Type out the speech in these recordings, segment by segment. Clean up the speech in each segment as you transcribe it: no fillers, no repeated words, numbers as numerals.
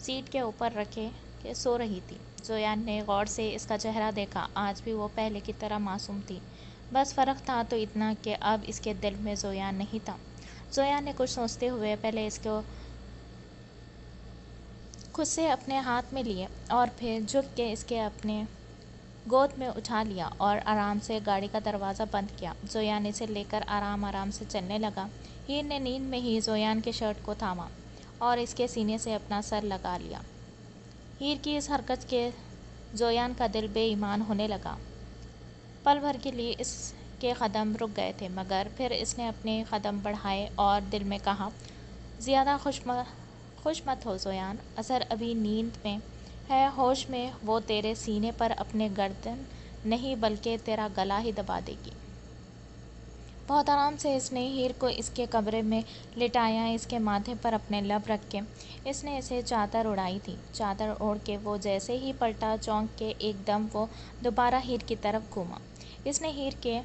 Set کے اوپر رکھے کہ سو رہی تھی۔ زویان نے غور سے اس کا چہرہ دیکھا۔ آج بھی وہ پہلے کی طرح معصوم تھی، بس فرق تھا تو اتنا کہ اب اس کے دل میں زویان نہیں تھا۔ زویان نے کچھ سوچتے ہوئے پہلے اس کو خود سے اپنے ہاتھ میں لیے اور پھر جھک کے اس کے اپنے گود میں اٹھا لیا اور آرام سے گاڑی کا دروازہ بند کیا۔ زویان اسے لے کر آرام آرام سے چلنے لگا۔ ہیر نے نیند میں ہی زویان کے شرٹ کو تھاما اور اس کے سینے سے اپنا سر لگا لیا۔ ہیر کی اس حرکت کے زویان کا دل بے ایمان ہونے لگا۔ پل بھر کے لیے اس کے قدم رک گئے تھے، مگر پھر اس نے اپنے قدم بڑھائے اور دل میں کہا، زیادہ خوش مت ہو زویان، اثر ابھی نیند میں ہے، ہوش میں وہ تیرے سینے پر اپنے گردن نہیں بلکہ تیرا گلا ہی دبا دے گی۔ بہت آرام سے اس نے ہیر کو اس کے کمرے میں لٹایا۔ اس کے ماتھے پر اپنے لب رکھ کے اس نے اسے چادر اڑائی تھی۔ چادر اوڑھ کے وہ جیسے ہی پلٹا، چونک کے ایک دم وہ دوبارہ ہیر کی طرف گھوما۔ اس نے ہیر کے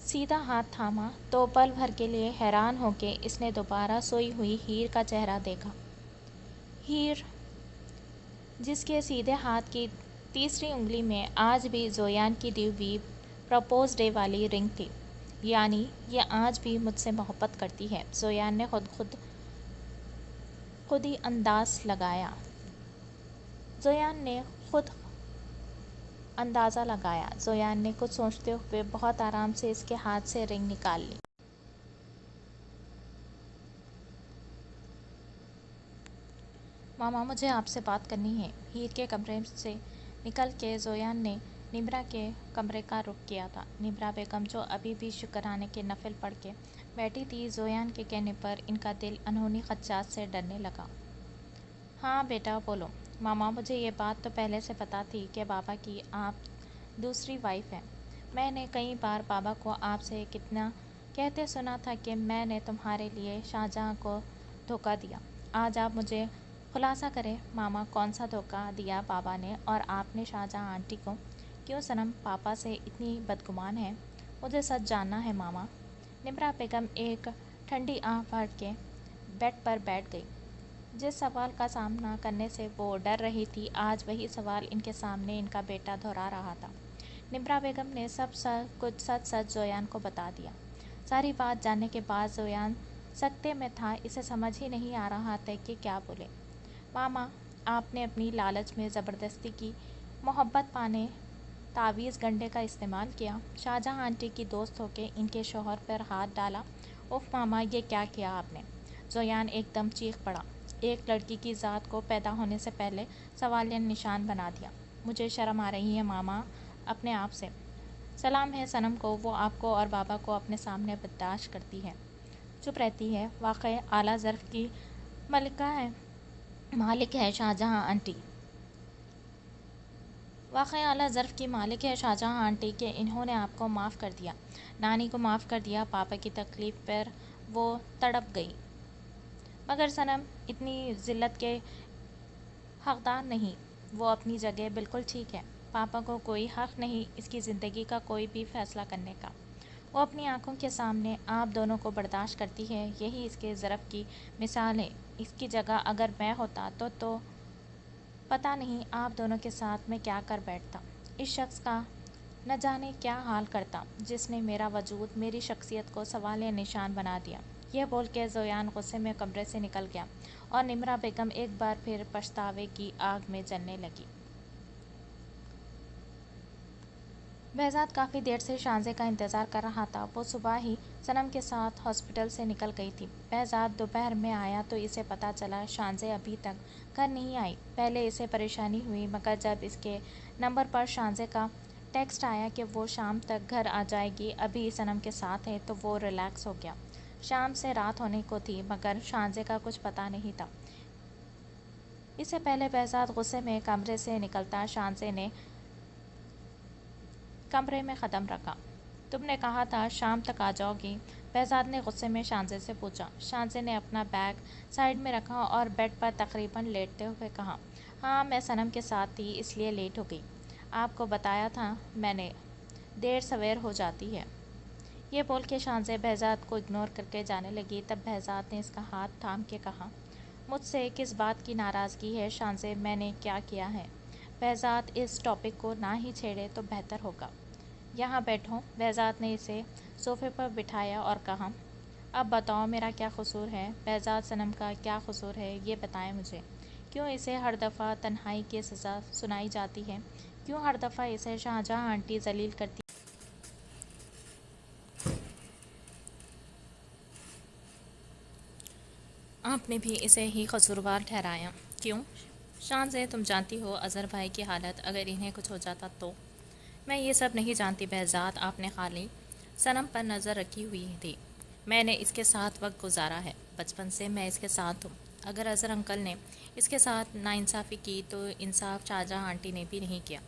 سیدھا ہاتھ تھاما تو پل بھر کے لیے حیران ہو کے اس نے دوبارہ سوئی ہوئی ہیر کا چہرہ دیکھا۔ ہیر، جس کے سیدھے ہاتھ کی تیسری انگلی میں آج بھی زویان کی دی ہوئی پرپوز ڈے والی رنگ تھی، یعنی یہ آج بھی مجھ سے محبت کرتی ہے۔ زویان نے خود ہی انداز لگایا۔ زویان نے کچھ سوچتے ہوئے بہت آرام سے اس کے ہاتھ سے رنگ نکال لی۔ ماما، مجھے آپ سے بات کرنی ہے۔ ہیر کے کمرے سے نکل کے زویان نے نمرا کے کمرے کا رخ کیا تھا۔ نمرا بیگم جو ابھی بھی شکرانے کے نفل پڑھ کے بیٹھی تھی، زویان کے کہنے پر ان کا دل انہونی خدشات سے ڈرنے لگا۔ ہاں بیٹا بولو۔ ماما، مجھے یہ بات تو پہلے سے پتہ تھی کہ بابا کی آپ دوسری وائف ہیں۔ میں نے کئی بار بابا کو آپ سے کتنا کہتے سنا تھا کہ میں نے تمہارے لیے شاہجہاں کو دھوکہ دیا۔ آج آپ مجھے خلاصہ کریں ماما، کون سا دھوکہ دیا بابا نے اور آپ نے شاہجہاں آنٹی کو؟ کیوں صنم پاپا سے اتنی بدگمان ہے؟ مجھے سچ جاننا ہے ماما۔ نمرا بیگم ایک ٹھنڈی آہ بھر کے بیڈ پر بیٹھ گئی۔ جس سوال کا سامنا کرنے سے وہ ڈر رہی تھی، آج وہی سوال ان کے سامنے ان کا بیٹا دہرا رہا تھا۔ نمرا بیگم نے سب کچھ سچ سچ زویان کو بتا دیا۔ ساری بات جاننے کے بعد زویان سکتے میں تھا، اسے سمجھ ہی نہیں آ رہا تھا کہ کیا بولے۔ ماما، آپ نے اپنی لالچ میں زبردستی کی محبت پانے تعویذ گنڈے کا استعمال کیا، شاہجہاں آنٹی کی دوست ہو کے ان کے شوہر پر ہاتھ ڈالا۔ اف ماما، یہ کیا کیا آپ نے؟ زویان ایک دم چیخ پڑا۔ ایک لڑکی کی ذات کو پیدا ہونے سے پہلے سوالیہ نشان بنا دیا۔ مجھے شرم آ رہی ہے ماما اپنے آپ سے۔ سلام ہے صنم کو، وہ آپ کو اور بابا کو اپنے سامنے برداشت کرتی ہے، چپ رہتی ہے۔ واقعی اعلیٰ ظرف کی مالک ہے شاہجہاں آنٹی۔ واقعی اعلیٰ ظرف کی مالک ہے شاہجہاں آنٹی کہ انہوں نے آپ کو معاف کر دیا، نانی کو معاف کر دیا۔ پاپا کی تکلیف پر وہ تڑپ گئی، مگر صنم اتنی ذلت کے حقدار نہیں، وہ اپنی جگہ بالکل ٹھیک ہے۔ پاپا کو کوئی حق نہیں اس کی زندگی کا کوئی بھی فیصلہ کرنے کا۔ وہ اپنی آنکھوں کے سامنے آپ دونوں کو برداشت کرتی ہے، یہی اس کے ظرف کی مثال ہے۔ اس کی جگہ اگر میں ہوتا تو پتہ نہیں آپ دونوں کے ساتھ میں کیا کر بیٹھتا، اس شخص کا نہ جانے کیا حال کرتا جس نے میرا وجود، میری شخصیت کو سوالیہ نشان بنا دیا۔ یہ بول کے زویان غصے میں کمرے سے نکل گیا اور نمرا بیگم ایک بار پھر پچھتاوے کی آگ میں جلنے لگی۔ بہزاد کافی دیر سے شانزے کا انتظار کر رہا تھا۔ وہ صبح ہی صنم کے ساتھ ہاسپٹل سے نکل گئی تھی۔ بہزاد دوپہر میں آیا تو اسے پتہ چلا شانزے ابھی تک گھر نہیں آئی۔ پہلے اسے پریشانی ہوئی، مگر جب اس کے نمبر پر شانزے کا ٹیکسٹ آیا کہ وہ شام تک گھر آ جائے گی، ابھی صنم کے ساتھ ہے، تو وہ ریلیکس ہو گیا۔ شام سے رات ہونے کو تھی، مگر شانزے کا کچھ پتہ نہیں تھا۔ اس سے پہلے بہزاد غصے میں کمرے سے نکلتا، شانزے نے کمرے میں قدم رکھا۔ تم نے کہا تھا شام تک آ جاؤ گی؟ بہزاد نے غصے میں شانزے سے پوچھا۔ شانزے نے اپنا بیگ سائیڈ میں رکھا اور بیڈ پر تقریباً لیٹتے ہوئے کہا، ہاں میں صنم کے ساتھ تھی اس لیے لیٹ ہو گئی۔ آپ کو بتایا تھا میں نے، دیر سویر ہو جاتی ہے۔ یہ بول کے شانزے بہزاد کو اگنور کر کے جانے لگی۔ تب بہزاد نے اس کا ہاتھ تھام کے کہا، مجھ سے کس بات کی ناراضگی ہے شانزے؟ میں نے کیا کیا ہے؟ بہزاد اس ٹاپک کو نہ ہی چھیڑے تو بہتر ہوگا۔ یہاں بیٹھو۔ بہزاد نے اسے صوفے پر بٹھایا اور کہا، اب بتاؤ میرا کیا قصور ہے؟ بہزاد صنم کا کیا قصور ہے یہ بتائیں مجھے۔ کیوں اسے ہر دفعہ تنہائی کی سزا سنائی جاتی ہے؟ کیوں ہر دفعہ اسے شاہجہاں آنٹی ذلیل کرتی؟ آپ نے بھی اسے ہی قصوروار ٹھہرایا، کیوں؟ شانزے تم جانتی ہو اظہر بھائی کی حالت، اگر انہیں کچھ ہو جاتا تو؟ میں یہ سب نہیں جانتی بہزاد، آپ نے خالی صنم پر نظر رکھی ہوئی تھی۔ میں نے اس کے ساتھ وقت گزارا ہے، بچپن سے میں اس کے ساتھ ہوں۔ اگر اظہر انکل نے اس کے ساتھ ناانصافی کی تو انصاف شاہجہاں آنٹی نے بھی نہیں کیا۔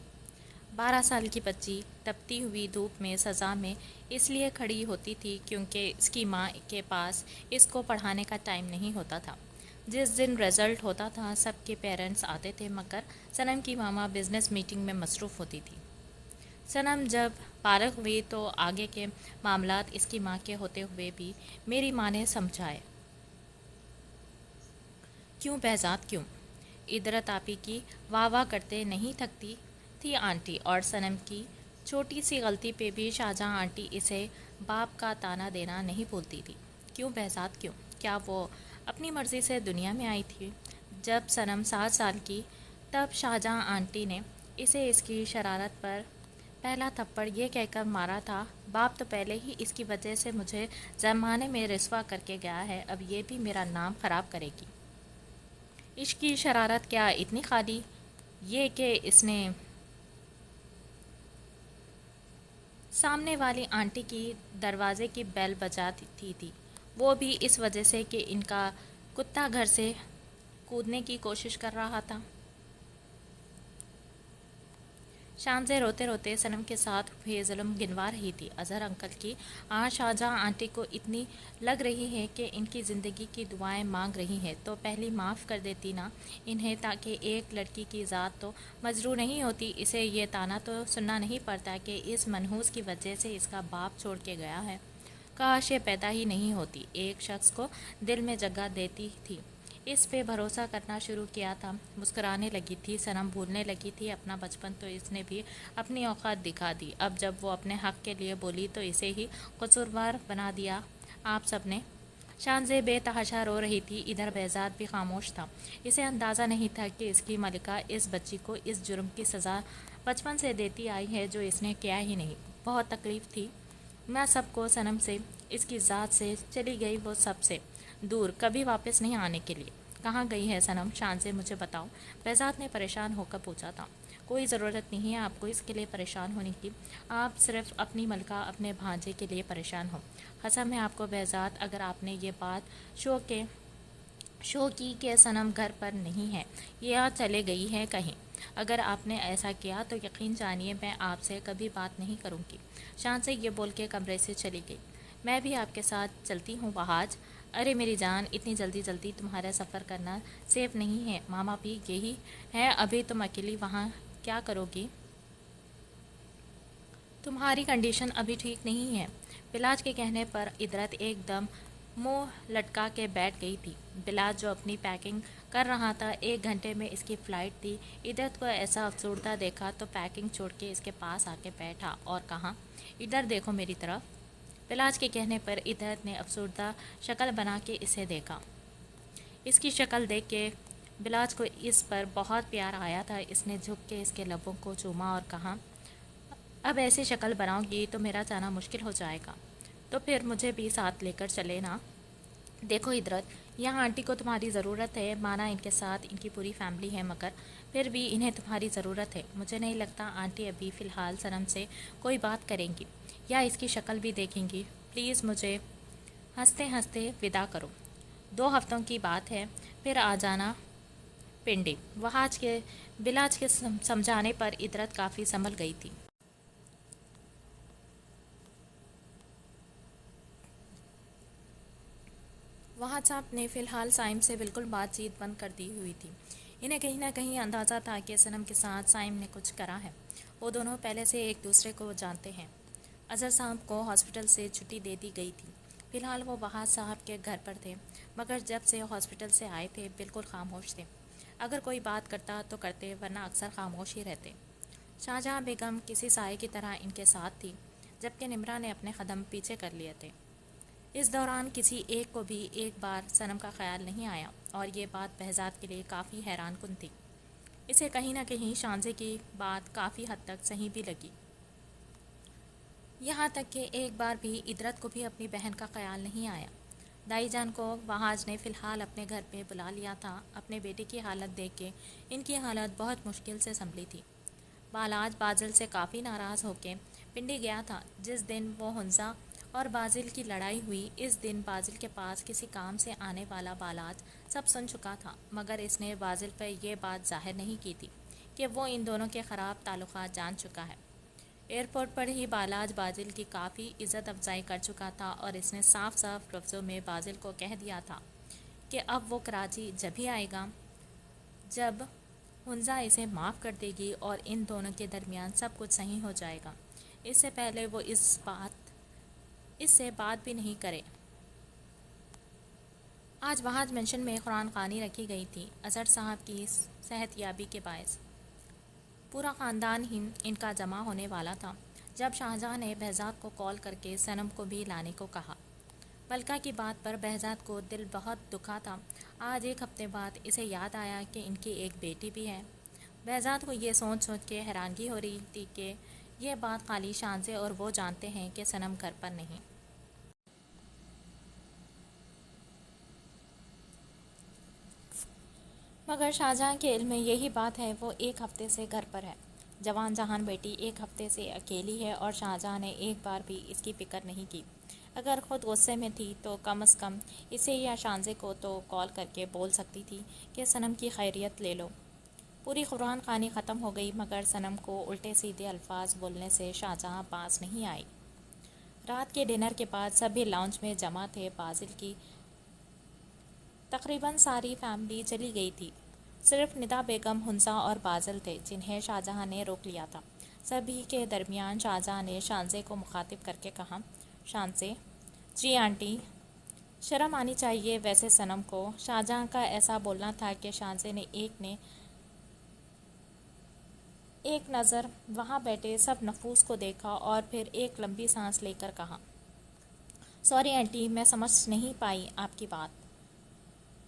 12 سال کی بچی تپتی ہوئی دھوپ میں سزا میں اس لیے کھڑی ہوتی تھی کیونکہ اس کی ماں کے پاس اس کو پڑھانے کا ٹائم نہیں ہوتا تھا۔ جس دن رزلٹ ہوتا تھا سب کے پیرنٹس آتے تھے مگر صنم کی ماما بزنس میٹنگ میں مصروف ہوتی تھی۔ صنم جب بالغ ہوئی تو آگے کے معاملات اس کی ماں کے ہوتے ہوئے بھی میری ماں نے سمجھائے۔ کیوں بہزاد کیوں؟ ادرت آپی کی واہ واہ کرتے نہیں تھکتی تھی آنٹی، اور صنم کی چھوٹی سی غلطی پہ بھی شاہجہاں آنٹی اسے باپ کا طعنہ دینا نہیں بھولتی تھی۔ کیوں بہزاد کیوں؟ کیا وہ اپنی مرضی سے دنیا میں آئی تھی؟ جب صنم 7 سال کی تب شاہجہاں آنٹی نے اسے اس کی شرارت پر پہلا تھپڑ یہ کہہ کر مارا تھا، باپ تو پہلے ہی اس کی وجہ سے مجھے زمانے میں رسوا کر کے گیا ہے، اب یہ بھی میرا نام خراب کرے گی۔ عشق کی شرارت کیا اتنی خالی یہ کہ اس نے سامنے والی آنٹی کی دروازے کی بیل بجا تھی وہ بھی اس وجہ سے کہ ان کا کتا گھر سے کودنے کی کوشش کر رہا تھا۔ شانزے روتے روتے صنم کے ساتھ ہوئے ظلم گنوا رہی تھی۔ اظہر انکل کی آج شاہجہاں آنٹی کو اتنی لگ رہی ہے کہ ان کی زندگی کی دعائیں مانگ رہی ہیں تو پہلی معاف کر دیتی نا انہیں، تاکہ ایک لڑکی کی ذات تو مجروح نہیں ہوتی، اسے یہ طعنہ تو سننا نہیں پڑتا کہ اس منحوس کی وجہ سے اس کا باپ چھوڑ کے گیا ہے۔ کاش یہ پیدا ہی نہیں ہوتی، ایک شخص کو دل میں جگہ دیتی تھی، اس پہ بھروسہ کرنا شروع کیا تھا۔ مسکرانے لگی تھی صنم، بھولنے لگی تھی اپنا بچپن، تو اس نے بھی اپنی اوقات دکھا دی۔ اب جب وہ اپنے حق کے لیے بولی تو اسے ہی قصوروار بنا دیا آپ سب نے۔ شانزے بے تحاشا رو رہی تھی، ادھر بہزاد بھی خاموش تھا۔ اسے اندازہ نہیں تھا کہ اس کی ملکہ اس بچی کو اس جرم کی سزا بچپن سے دیتی آئی ہے جو اس نے کیا ہی نہیں۔ بہت تکلیف تھی میں سب کو صنم سے، اس کی ذات سے، چلی گئی وہ سب سے دور، کبھی واپس نہیں آنے کے لیے۔ کہاں گئی ہے صنم؟ شانزے مجھے بتاؤ، بہزاد نے پریشان ہو کر پوچھا تھا۔ کوئی ضرورت نہیں ہے آپ کو اس کے لیے پریشان ہونے کی، آپ صرف اپنی ملکہ اپنے بھانجے کے لیے پریشان ہو۔ قسم ہے آپ کو بہزاد، اگر آپ نے یہ بات شو کی کہ صنم گھر پر نہیں ہے یا چلے گئی ہے کہیں، اگر آپ نے ایسا کیا تو یقین جانیے میں آپ سے کبھی بات نہیں کروں گی۔ شانزے یہ بول کے کمرے سے چلی گئی۔ میں بھی آپ کے ساتھ چلتی ہوں بہاج۔ ارے میری جان، اتنی جلدی تمہارا سفر کرنا سیف نہیں ہے، ماما بھی یہی ہے، ابھی تم اکیلی وہاں کیا کرو گی؟ تمہاری کنڈیشن ابھی ٹھیک نہیں ہے۔ بلاج کے کہنے پر ادرت ایک دم منہ لٹکا کے بیٹھ گئی تھی۔ بلاج جو اپنی پیکنگ کر رہا تھا، 1 گھنٹے میں اس کی فلائٹ تھی، ادرت کو ایسا افسردہ دیکھا تو پیکنگ چھوڑ کے اس کے پاس آ کے بیٹھا اور کہا، ادھر دیکھو میری طرف۔ بلاج کے کہنے پر ادرت نے افسردہ شکل بنا کے اسے دیکھا۔ اس کی شکل دیکھ کے بلاج کو اس پر بہت پیار آیا تھا۔ اس نے جھک کے اس کے لبوں کو چوما اور کہا، اب ایسی شکل بناؤ گی تو میرا جانا مشکل ہو جائے گا، تو پھر مجھے بھی ساتھ لے کر چلے نا۔ دیکھو ادرت، یہاں آنٹی کو تمہاری ضرورت ہے، مانا ان کے ساتھ ان کی پوری فیملی ہے، مگر پھر بھی انہیں تمہاری ضرورت ہے۔ مجھے نہیں لگتا آنٹی ابھی فی الحال صنم سے کوئی بات کریں گی یا اس کی شکل بھی دیکھیں گی۔ پلیز مجھے ہنستے ہنستے ودا کرو، 2 ہفتوں کی بات ہے، پھر آ جانا پنڈی۔ بلاج کے سمجھانے پر ادرت کافی سنبھل گئی تھی۔ وہاں صاحب نے فی الحال سائم سے بالکل بات چیت بند کر دی ہوئی تھی۔ انہیں کہیں نہ کہیں اندازہ تھا کہ صنم کے ساتھ سائم نے کچھ کرا ہے، وہ دونوں پہلے سے ایک دوسرے کو جانتے ہیں۔ اظہر صاحب کو ہاسپٹل سے چھٹی دے دی گئی تھی۔ فی الحال وہ بہاد صاحب کے گھر پر تھے، مگر جب سے ہاسپٹل سے آئے تھے بالکل خاموش تھے۔ اگر کوئی بات کرتا تو کرتے، ورنہ اکثر خاموش ہی رہتے۔ شاہجہاں بیگم کسی سائے کی طرح ان کے ساتھ تھی، جبکہ نمرا نے اپنے قدم پیچھے کر لیے تھے۔ اس دوران کسی ایک کو بھی ایک بار صنم کا خیال نہیں آیا، اور یہ بات بہزاد کے لیے کافی حیران کن تھی۔ اسے کہیں نہ کہیں شانزے کی بات کافی حد تک صحیح بھی لگی، یہاں تک کہ ایک بار بھی ادرت کو بھی اپنی بہن کا خیال نہیں آیا۔ دائی جان کو وہاج نے فی الحال اپنے گھر پہ بلا لیا تھا۔ اپنے بیٹے کی حالت دیکھ کے ان کی حالت بہت مشکل سے سنبھلی تھی۔ بالاج بازل سے کافی ناراض ہو کے پنڈی گیا تھا جس دن وہ حنزہ اور بازل کی لڑائی ہوئی۔ اس دن بازل کے پاس کسی کام سے آنے والا بالاج سب سن چکا تھا، مگر اس نے بازل پر یہ بات ظاہر نہیں کی تھی کہ وہ ان دونوں کے خراب تعلقات جان چکا ہے۔ ایئرپورٹ پر ہی بالاج بازل کی کافی عزت افزائی کر چکا تھا، اور اس نے صاف صاف لفظوں میں بازل کو کہہ دیا تھا کہ اب وہ کراچی جب ہی آئے گا جب حنزہ اسے معاف کر دے گی اور ان دونوں کے درمیان سب کچھ صحیح ہو جائے گا۔ اس سے پہلے وہ اس سے بات بھی نہیں کرے۔ آج وہاج منشن میں قرآن خوانی رکھی گئی تھی، اظہر صاحب کی صحت یابی کے باعث پورا خاندان ہی ان کا جمع ہونے والا تھا۔ جب شاہجہاں نے بہزاد کو کال کر کے صنم کو بھی لانے کو کہا، ملکہ کی بات پر بہزاد کو دل بہت دکھا تھا۔ آج ایک ہفتے بعد اسے یاد آیا کہ ان کی ایک بیٹی بھی ہے۔ بہزاد کو یہ سوچ کے حیرانگی ہو رہی تھی کہ یہ بات خالی شانزے اور وہ جانتے ہیں کہ صنم گھر پر نہیں۔ مگر شاہجہاں کے علم میں یہی بات ہے، وہ ایک ہفتے سے گھر پر ہے۔ جوان جہان بیٹی ایک ہفتے سے اکیلی ہے، اور شاہجہاں نے ایک بار بھی اس کی فکر نہیں کی۔ اگر خود غصے میں تھی تو کم از کم اسے یا شانزے کو تو کال کر کے بول سکتی تھی کہ صنم کی خیریت لے لو۔ پوری قرآن خوانی ختم ہو گئی، مگر صنم کو الٹے سیدھے الفاظ بولنے سے شاہجہاں باز نہیں آئی۔ رات کے ڈنر کے بعد سبھی لاؤنج میں جمع تھے۔ بازل کی تقریباً ساری فیملی چلی گئی تھی، صرف ندا بیگم، حنزہ اور بازل تھے جنہیں شاہجہاں نے روک لیا تھا۔ سبھی کے درمیان شاہجہاں نے شانزے کو مخاطب کر کے کہا، شانزے جی آنٹی، شرم آنی چاہیے ویسے صنم کو۔ شاہجہاں کا ایسا بولنا تھا کہ شانزے نے ایک نظر وہاں بیٹھے سب نفوس کو دیکھا اور پھر ایک لمبی سانس لے کر کہا، سوری آنٹی، میں سمجھ نہیں پائی آپ کی بات۔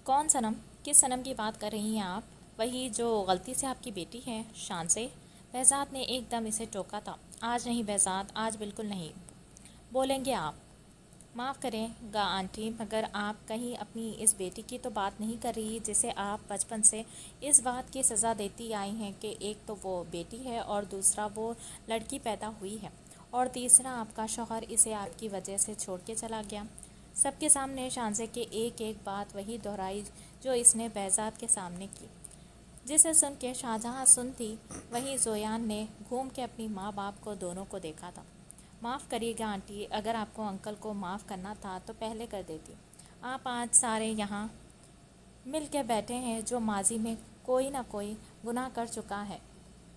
کون صنم؟ کس صنم کی بات کر رہی ہیں آپ؟ وہی جو غلطی سے آپ کی بیٹی ہے، شانزے؟ بہزاد نے ایک دم اسے ٹوکا تھا۔ آج نہیں بہزاد، آج بالکل نہیں بولیں گے آپ۔ معاف کریں گا آنٹی، مگر آپ کہیں اپنی اس بیٹی کی تو بات نہیں کر رہی جسے آپ بچپن سے اس بات کی سزا دیتی آئی ہیں کہ ایک تو وہ بیٹی ہے اور دوسرا وہ لڑکی پیدا ہوئی ہے، اور تیسرا آپ کا شوہر اسے آپ کی وجہ سے چھوڑ کے چلا گیا۔ سب کے سامنے شانزے کے ایک بات وہی دہرائی جو اس نے بہزاد کے سامنے کی، جسے سن کے شاہجہاں سن تھی۔ وہیں زویان نے گھوم کے اپنی ماں باپ کو دونوں کو دیکھا تھا۔ معاف کریے گا آنٹی، اگر آپ کو انکل کو معاف کرنا تھا تو پہلے کر دیتی۔ آپ آج سارے یہاں مل کے بیٹھے ہیں جو ماضی میں کوئی نہ کوئی گناہ کر چکا ہے۔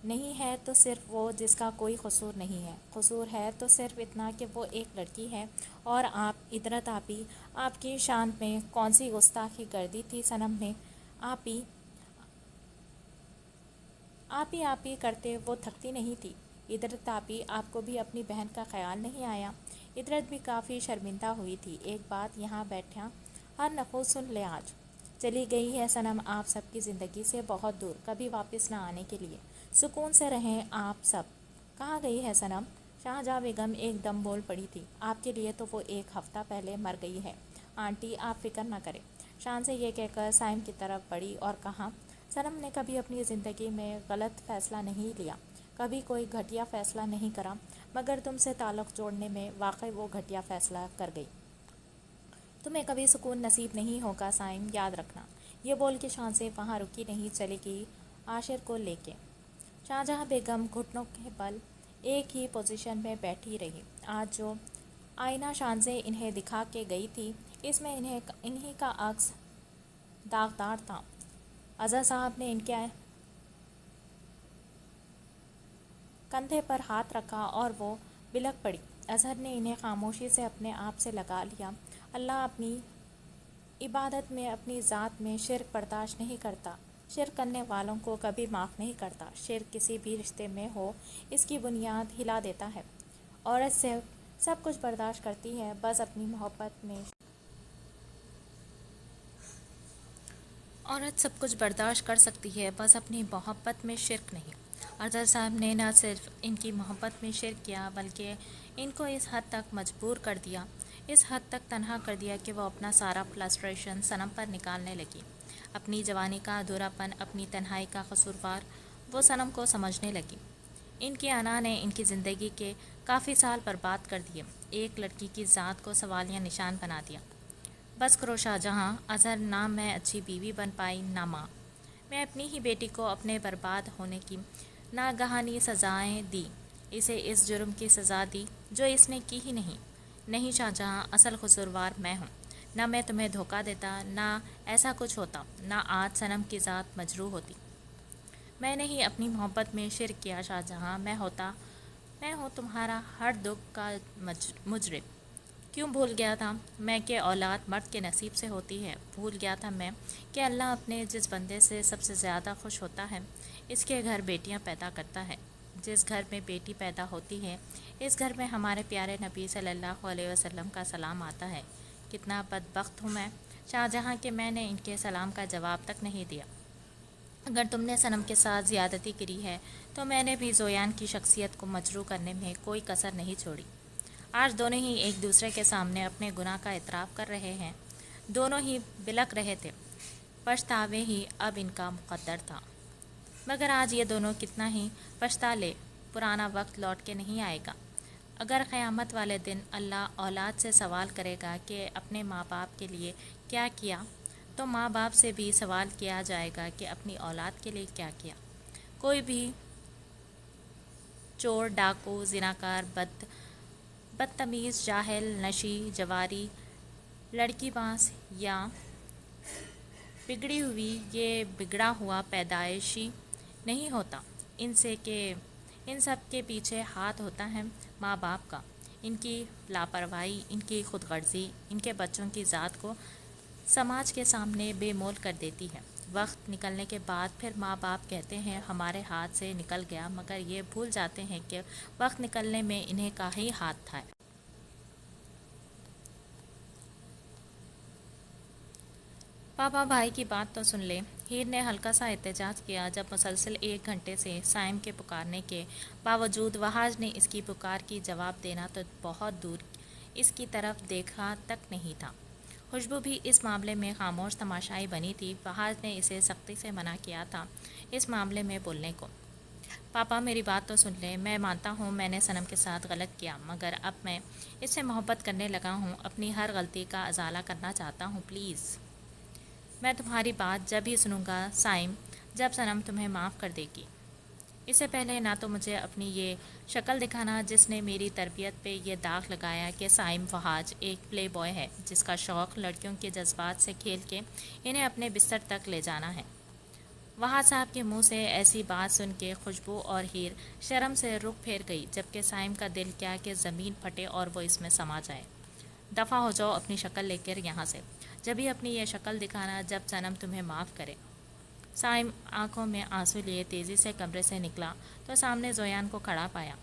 نہیں ہے تو صرف وہ جس کا کوئی قصور نہیں ہے، قصور ہے تو صرف اتنا کہ وہ ایک لڑکی ہے۔ اور آپ ادرت آپی، آپ کی شان میں کون سی گستاخی کر دی تھی صنم نے؟ آپ ہی کرتے وہ تھکتی نہیں تھی۔ ادرت آپی، آپ کو بھی اپنی بہن کا خیال نہیں آیا؟ ادرت بھی کافی شرمندہ ہوئی تھی۔ ایک بات یہاں بیٹھا ہر نفوس سن لے، آج چلی گئی ہے صنم آپ سب کی زندگی سے بہت دور، کبھی واپس نہ آنے کے لیے۔ سکون سے رہیں آپ سب۔ کہاں گئی ہے صنم؟ شاہجہاں بیگم ایک دم بول پڑی تھی، آپ کے لیے تو وہ ایک ہفتہ پہلے مر گئی ہے آنٹی، آپ فکر نہ کریں۔ شانزے یہ کہہ کر سائم کی طرف بڑھی اور کہا، صنم نے کبھی اپنی زندگی میں غلط فیصلہ نہیں لیا، کبھی کوئی گھٹیا فیصلہ نہیں کرا، مگر تم سے تعلق جوڑنے میں واقعی وہ گھٹیا فیصلہ کر گئی۔ تمہیں کبھی سکون نصیب نہیں ہوگا سائم، یاد رکھنا۔ یہ بول کے شانزے وہاں رکی نہیں، چلی گئی عاشر کو لے کے۔ شاہجہاں بیگم گھٹنوں کے بل ایک ہی پوزیشن میں بیٹھی رہی۔ آج جو آئینہ شانزے انہیں دکھا کے گئی تھی، اس میں انہی کا عکس داغدار تھا۔ اظہر صاحب نے ان کے کندھے پر ہاتھ رکھا اور وہ بلک پڑی۔ اظہر نے انہیں خاموشی سے اپنے آپ سے لگا لیا اللہ اپنی عبادت میں اپنی ذات میں شرک برداشت نہیں کرتا، شرک کرنے والوں کو کبھی معاف نہیں کرتا۔ شرک کسی بھی رشتے میں ہو اس کی بنیاد ہلا دیتا ہے۔ عورت سے سب کچھ برداشت کرتی ہے، بس اپنی محبت میں عورت سب کچھ برداشت کر سکتی ہے، بس اپنی محبت میں شرک نہیں۔ ارطغرل صاحب نے نہ صرف ان کی محبت میں شرک کیا بلکہ ان کو اس حد تک مجبور کر دیا، اس حد تک تنہا کر دیا کہ وہ اپنا سارا فرسٹریشن صنم پر نکالنے لگی۔ اپنی جوانی کا ادھورا پن، اپنی تنہائی کا قصوروار وہ صنم کو سمجھنے لگی۔ ان کی انا نے ان کی زندگی کے کافی سال برباد کر دیے، ایک لڑکی کی ذات کو سوالیہ نشان بنا دیا۔ بس کرو شاہ جہاں، اظہر نہ میں اچھی بیوی بن پائی نہ ماں۔ میں اپنی ہی بیٹی کو اپنے برباد ہونے کی ناگہانی سزائیں دی، اسے اس جرم کی سزا دی جو اس نے کی ہی نہیں۔ نہیں شاہ جہاں، اصل قصوروار میں ہوں، نہ میں تمہیں دھوکہ دیتا، نہ ایسا کچھ ہوتا، نہ آج صنم کی ذات مجروح ہوتی۔ میں نے ہی اپنی محبت میں شرک کیا شاہ جہاں، میں ہوں تمہارا ہر دکھ کا مجرم۔ کیوں بھول گیا تھا میں کہ اولاد مرد کے نصیب سے ہوتی ہے؟ بھول گیا تھا میں کہ اللہ اپنے جس بندے سے سب سے زیادہ خوش ہوتا ہے اس کے گھر بیٹیاں پیدا کرتا ہے۔ جس گھر میں بیٹی پیدا ہوتی ہے اس گھر میں ہمارے پیارے نبی صلی اللہ علیہ وسلم کا سلام آتا ہے۔ کتنا بدبخت ہوں میں شاہ جہاں کہ میں نے ان کے سلام کا جواب تک نہیں دیا۔ اگر تم نے صنم کے ساتھ زیادتی کری ہے تو میں نے بھی زویان کی شخصیت کو مجروح کرنے میں کوئی کسر نہیں چھوڑی۔ آج دونوں ہی ایک دوسرے کے سامنے اپنے گناہ کا اعتراف کر رہے ہیں، دونوں ہی بلک رہے تھے، پچھتاوے ہی اب ان کا مقدر تھا۔ مگر آج یہ دونوں کتنا ہی پچھتا لے، پرانا وقت لوٹ کے نہیں آئے گا۔ اگر قیامت والے دن اللہ اولاد سے سوال کرے گا کہ اپنے ماں باپ کے لیے کیا کیا، تو ماں باپ سے بھی سوال کیا جائے گا کہ اپنی اولاد کے لیے کیا کیا۔ کوئی بھی چور، ڈاکو، زناکار، بدتمیز، جاہل، نشی، جواری، لڑکی باز یا بگڑی ہوئی یہ بگڑا ہوا پیدائشی نہیں ہوتا ان سے کہ ان سب کے پیچھے ہاتھ ہوتا ہے ماں باپ کا۔ ان کی لاپرواہی، ان کی خود غرضی ان کے بچوں کی ذات کو سماج کے سامنے بے مول کر دیتی ہے۔ وقت نکلنے کے بعد پھر ماں باپ کہتے ہیں ہمارے ہاتھ سے نکل گیا، مگر یہ بھول جاتے ہیں کہ وقت نکلنے میں انہیں کا ہی ہاتھ تھا۔ پاپا بھائی کی بات تو سن لے۔ ہیر نے ہلکا سا احتجاج کیا جب مسلسل 1 گھنٹے سے سائم کے پکارنے کے باوجود وحاج نے اس کی پکار کی جواب دینا تو بہت دور اس کی طرف دیکھا تک نہیں تھا۔ خوشبو بھی اس معاملے میں خاموش تماشائی بنی تھی۔ وحاج نے اسے سختی سے منع کیا تھا اس معاملے میں بولنے کو۔ پاپا میری بات تو سن لیں، میں مانتا ہوں میں نے صنم کے ساتھ غلط کیا، مگر اب میں اس سے محبت کرنے لگا ہوں، اپنی ہر غلطی کا ازالہ کرنا چاہتا ہوں، پلیز۔ میں تمہاری بات جب ہی سنوں گا سائم، جب صنم تمہیں معاف کر دے گی۔ اس سے پہلے نہ تو مجھے اپنی یہ شکل دکھانا جس نے میری تربیت پہ یہ داغ لگایا کہ سائم وحاج ایک پلے بوائے ہے جس کا شوق لڑکیوں کے جذبات سے کھیل کے انہیں اپنے بستر تک لے جانا ہے۔ وحاج صاحب کے منہ سے ایسی بات سن کے خوشبو اور ہیر شرم سے رخ پھیر گئی، جبکہ سائم کا دل کیا کہ زمین پھٹے اور وہ اس میں سما جائے۔ دفع ہو جاؤ اپنی شکل لے کر یہاں سے، جبھی اپنی یہ شکل دکھانا جب صنم تمہیں معاف کرے۔ سائم آنکھوں میں آنسو لیے تیزی سے کمرے سے نکلا تو سامنے زویان کو کھڑا پایا۔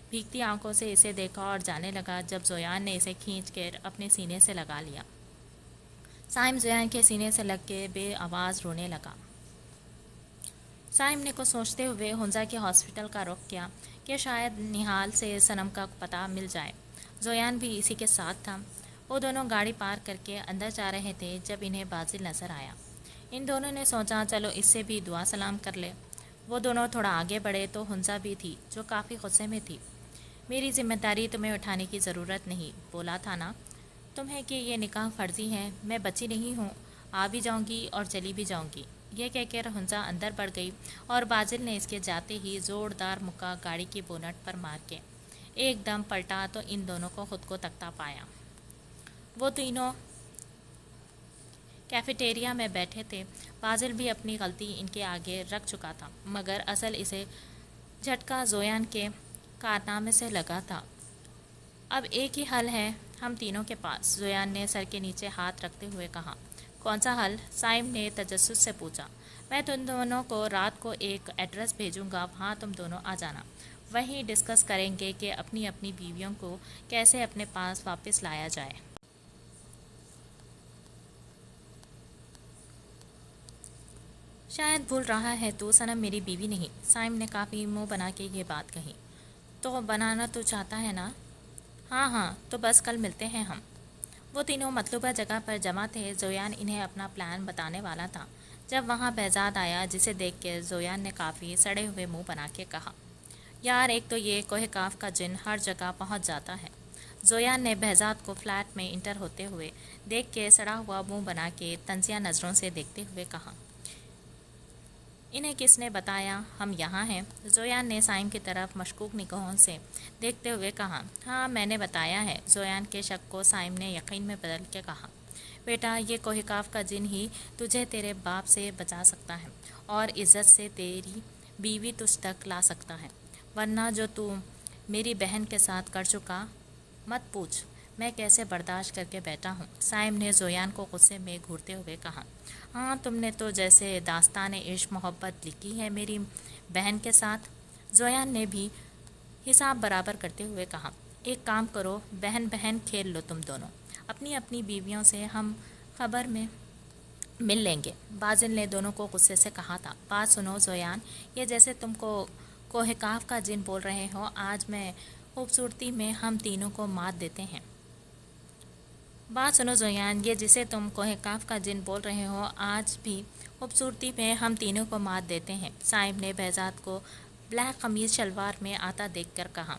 بھیگتی آنکھوں سے اسے دیکھا اور جانے لگا جب زویان نے اسے کھینچ کر اپنے سینے سے لگا لیا۔ سائم زویان کے سینے سے لگ کے بے آواز رونے لگا۔ سائم نے کچھ سوچتے ہوئے حنزہ کے ہاسپٹل کا رخ کیا کہ شاید نہال سے صنم کا پتہ مل جائے۔ زویان بھی اسی کے ساتھ تھا۔ وہ دونوں گاڑی پارک کر کے اندر جا رہے تھے جب انہیں بازل نظر آیا۔ ان دونوں نے سوچا چلو اس سے بھی دعا سلام کر لے۔ وہ دونوں تھوڑا آگے بڑھے تو حنزہ بھی تھی جو کافی غصے میں تھی۔ میری ذمہ داری تمہیں اٹھانے کی ضرورت نہیں، بولا تھا نا تمہیں کہ یہ نکاح فرضی ہے، میں بچی نہیں ہوں، آ بھی جاؤں گی اور چلی بھی جاؤں گی۔ یہ کہہ کر حنزہ اندر بڑھ گئی اور بازل نے اس کے جاتے ہی زوردار مکہ گاڑی کی بونٹ پر مار کے ایک دم پلٹا تو ان دونوں کو خود کو تکتا پایا۔ وہ تینوں کیفیٹیریا میں بیٹھے تھے۔ بازل بھی اپنی غلطی ان کے آگے رکھ چکا تھا، مگر اصل اسے جھٹکا زویان کے کارنامے سے لگا تھا۔ اب ایک ہی حل ہے، ہم تینوں کے پاس، زویان نے سر کے نیچے ہاتھ رکھتے ہوئے کہا۔ کون سا حل؟ سائم نے تجسس سے پوچھا۔ میں تم دونوں کو رات کو ایک ایڈریس بھیجوں گا، وہاں تم دونوں آ جانا۔ وہیں ڈسکس کریں گے کہ اپنی اپنی بیویوں کو کیسے اپنے پاس واپس لایا جائے۔ شاید بھول رہا ہے تو صنم میری بیوی نہیں، سائم نے کافی منہ بنا کے یہ بات کہی۔ تو بنانا تو چاہتا ہے نا؟ ہاں ہاں، تو بس کل ملتے ہیں ہم۔ وہ تینوں مطلوبہ جگہ پر جمع تھے۔ زویان انہیں اپنا پلان بتانے والا تھا جب وہاں بہزاد آیا، جسے دیکھ کے زویان نے کافی سڑے ہوئے منہ بنا کے کہا، یار ایک تو یہ کوہ کاف کا جن ہر جگہ پہنچ جاتا ہے۔ زویان نے بہزاد کو فلیٹ میں انٹر ہوتے ہوئے دیکھ کے سڑا ہوا منہ بنا کے طنزیہ نظروں سے دیکھتے ہوئے کہا، انہیں کس نے بتایا ہم یہاں ہیں؟ زویان نے سائم کی طرف مشکوک نگاہوں سے دیکھتے ہوئے کہا، ہاں میں نے بتایا ہے۔ زویان کے شک کو سائم نے یقین میں بدل کے کہا، بیٹا یہ کوہ کاف کا جن ہی تجھے تیرے باپ سے بچا سکتا ہے اور عزت سے تیری بیوی تجھ تک لا سکتا ہے، ورنہ جو تو میری بہن کے ساتھ کر چکا، مت پوچھ میں کیسے برداشت کر کے بیٹھا ہوں۔ سائم نے زویان کو غصے میں گھورتے ہوئے کہا، ہاں تم نے تو جیسے داستان عشق محبت لکھی ہے میری بہن کے ساتھ۔ زویان نے بھی حساب برابر کرتے ہوئے کہا، ایک کام کرو، بہن بہن کھیل لو تم دونوں، اپنی اپنی بیویوں سے ہم خبر میں مل لیں گے۔ بازل نے دونوں کو غصے سے کہا تھا، بات سنو زویان، یہ جیسے تم کو کوہ کاف کا جن بول رہے ہو، آج میں خوبصورتی میں ہم تینوں کو مات دیتے ہیں۔ بات سنو زویان، یہ جسے تم کوہ کاف کا جن بول رہے ہو، آج بھی خوبصورتی میں ہم تینوں کو مات دیتے ہیں۔ سائم نے بہزاد کو بلیک قمیض شلوار میں آتا دیکھ کر کہا،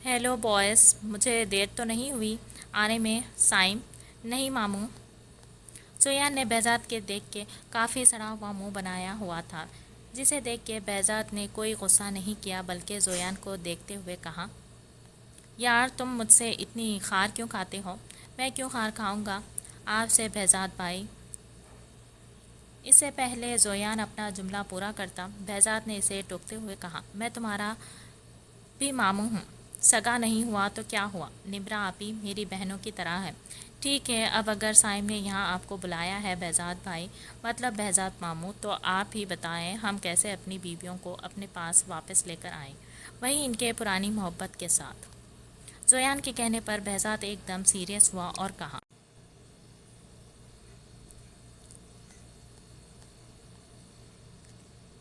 ہیلو بوائز، مجھے دیر تو نہیں ہوئی آنے میں؟ سائم، نہیں ماموں۔ زویان نے بہزاد کے دیکھ کے کافی سڑا ہوا منہ بنایا ہوا تھا، جسے دیکھ کے بہزاد نے کوئی غصہ نہیں کیا بلکہ زویان کو دیکھتے ہوئے کہا، یار تم مجھ سے اتنی خار کیوں کھاتے ہو؟ میں کیوں خار کھاؤں گا آپ سے بہزاد بھائی؟ اس سے پہلے زویان اپنا جملہ پورا کرتا، بہزاد نے اسے ٹوکتے ہوئے کہا، میں تمہارا بھی ماموں ہوں، سگا نہیں ہوا تو کیا ہوا، نمرا آپی میری بہنوں کی طرح ہے۔ ٹھیک ہے، اب اگر سائم نے یہاں آپ کو بلایا ہے بہزاد بھائی، مطلب بہزاد ماموں، تو آپ ہی بتائیں ہم کیسے اپنی بیویوں کو اپنے پاس واپس لے کر آئیں، وہیں ان کے پرانی محبت کے ساتھ۔ زویان کے کہنے پر بہزاد ایک دم سیریس ہوا اور کہا،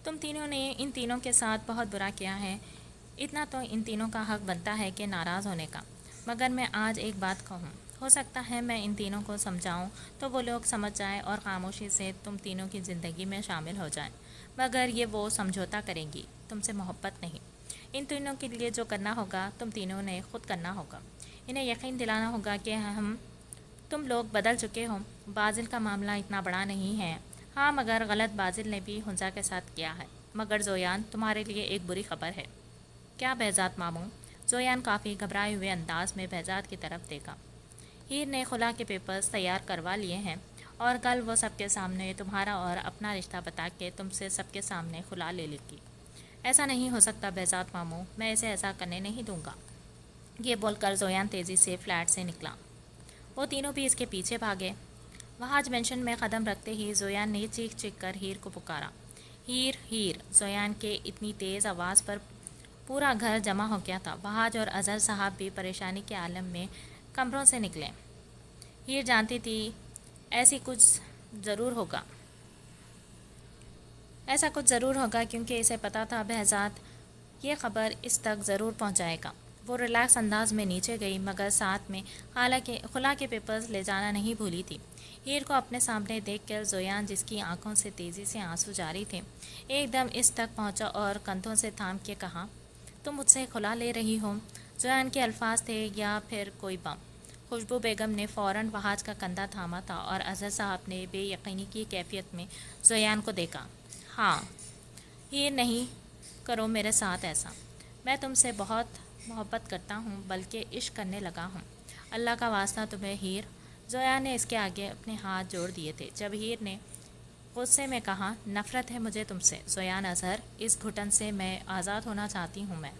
تم تینوں نے ان تینوں کے ساتھ بہت برا کیا ہے، اتنا تو ان تینوں کا حق بنتا ہے کہ ناراض ہونے کا، مگر میں آج ایک بات کہوں، ہو سکتا ہے میں ان تینوں کو سمجھاؤں تو وہ لوگ سمجھ جائیں اور خاموشی سے تم تینوں کی زندگی میں شامل ہو جائیں، مگر یہ وہ سمجھوتا کریں گی، تم سے محبت نہیں۔ ان تینوں کے لیے جو کرنا ہوگا تم تینوں نے خود کرنا ہوگا، انہیں یقین دلانا ہوگا کہ تم لوگ بدل چکے ہو۔ بازل کا معاملہ اتنا بڑا نہیں ہے، ہاں مگر غلط بازل نے بھی ہنزا کے ساتھ کیا ہے، مگر زویان تمہارے لیے ایک بری خبر ہے۔ کیا بہزاد ماموں؟ زویان کافی گھبرائے ہوئے انداز میں بہزاد کی طرف دیکھا۔ ہیر نے خلا کے پیپرز تیار کروا لیے ہیں اور کل وہ سب کے سامنے تمہارا اور اپنا رشتہ بتا کے تم سے سب کے سامنے خلا لے لے گی۔ ایسا نہیں ہو سکتا بہزاد ماموں، میں اسے ایسا کرنے نہیں دوں گا۔ یہ بول کر زویان تیزی سے فلیٹ سے نکلا۔ وہ تینوں بھی اس کے پیچھے بھاگے۔ وہاج مینشن میں قدم رکھتے ہی زویان نے چیخ چیخ کر ہیر کو پکارا، ہیر ہیر! زویان کے اتنی تیز آواز پر پورا گھر جمع ہو گیا تھا۔ وہاج اور اظہر صاحب بھی پریشانی کے عالم میں کمروں سے نکلے۔ ہیر جانتی تھی ایسا کچھ ضرور ہوگا کیونکہ اسے پتا تھا بہزاد یہ خبر اس تک ضرور پہنچائے گا۔ وہ ریلیکس انداز میں نیچے گئی مگر ساتھ میں خلا کے پیپرز لے جانا نہیں بھولی تھی۔ ہیر کو اپنے سامنے دیکھ کر زویان، جس کی آنکھوں سے تیزی سے آنسو جاری تھے، ایک دم اس تک پہنچا اور کندھوں سے تھام کے کہا، تم مجھ سے خلا لے رہی ہو؟ زویان کے الفاظ تھے یا پھر کوئی بم۔ خوشبو بیگم نے فوراً وہاج کا کندھا تھاما تھا اور اظہر صاحب نے بے یقینی کی کیفیت میں زویان کو دیکھا۔ ہاں ہیر، نہیں کرو میرے ساتھ ایسا، میں تم سے بہت محبت کرتا ہوں بلکہ عشق کرنے لگا ہوں، اللہ کا واسطہ تمہیں ہیر۔ زویان نے اس کے آگے اپنے ہاتھ جوڑ دیے تھے جب ہیر نے غصے میں کہا، نفرت ہے مجھے تم سے زویان اظہر، اس گھٹن سے میں آزاد ہونا چاہتی ہوں، میں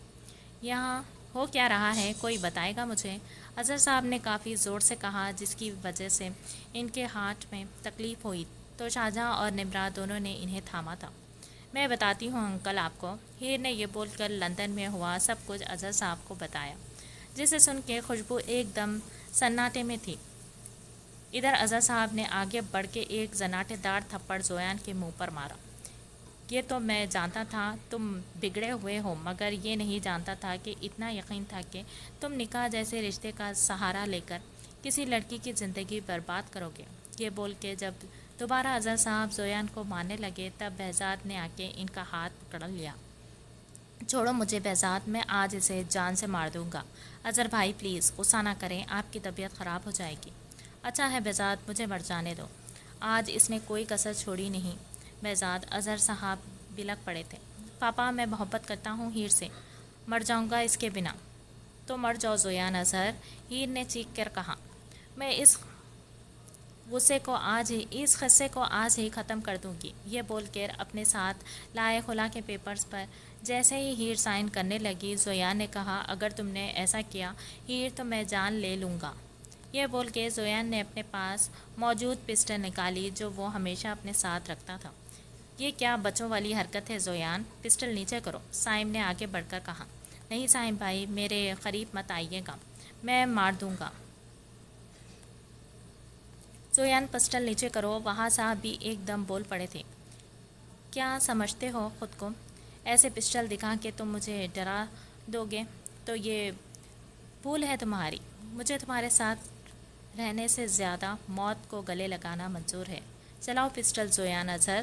یہاں ہو کیا رہا ہے، کوئی بتائے گا مجھے؟ اظہر صاحب نے کافی زور سے کہا، جس کی وجہ سے ان کے ہاتھ میں تکلیف ہوئی تو شاہجہاں اور نمرا دونوں نے انہیں تھاما تھا۔ میں بتاتی ہوں انکل آپ کو۔ ہیر نے یہ بول کر لندن میں ہوا سب کچھ اظہر صاحب کو بتایا، جسے سن کے خوشبو ایک دم سناٹے میں تھی۔ ادھر اظہر صاحب نے آگے بڑھ کے ایک زناٹے دار تھپڑ زویان کے منہ پر مارا۔ یہ تو میں جانتا تھا تم بگڑے ہوئے ہو، مگر یہ نہیں جانتا تھا کہ اتنا یقین تھا کہ تم نکاح جیسے رشتے کا سہارا لے کر کسی لڑکی کی زندگی برباد کرو گے۔ یہ بول کے جب دوبارہ اظہر صاحب زویان کو مارنے لگے تب بہزاد نے آ کے ان کا ہاتھ پکڑ لیا۔ چھوڑو مجھے بہزاد، میں آج اسے جان سے مار دوں گا۔ اظہر بھائی پلیز غصہ نہ کریں، آپ کی طبیعت خراب ہو جائے گی۔ اچھا ہے بہزاد، مجھے مر جانے دو، آج اس نے کوئی کسر چھوڑی نہیں۔ بہزاد، اظہر صاحب بلک پڑے تھے۔ پاپا میں محبت کرتا ہوں ہیر سے، مر جاؤں گا اس کے بنا۔ تو مر جاؤ زویان اظہر، ہیر نے چیخ کر کہا۔ میں اس قصے کو آج ہی ختم کر دوں گی۔ یہ بول کر اپنے ساتھ لائے خلا کے پیپرز پر جیسے ہی ہیر سائن کرنے لگی، زویان نے کہا، اگر تم نے ایسا کیا ہیر تو میں جان لے لوں گا۔ یہ بول کے زویان نے اپنے پاس موجود پسٹل نکالی جو وہ ہمیشہ اپنے ساتھ رکھتا تھا۔ یہ کیا بچوں والی حرکت ہے زویان، پسٹل نیچے کرو، سائم نے آگے بڑھ کر کہا۔ نہیں سائم بھائی، میرے قریب مت آئیے گا، میں مار دوں گا۔ زویان پسٹل نیچے کرو، وہاں صاحب بھی ایک دم بول پڑے تھے۔ کیا سمجھتے ہو خود کو؟ ایسے پسٹل دکھا کے تم مجھے ڈرا دو گے تو یہ بھول ہے تمہاری۔ مجھے تمہارے ساتھ رہنے سے زیادہ موت کو گلے لگانا منظور ہے۔ چلاؤ پسٹل زویان اظہر۔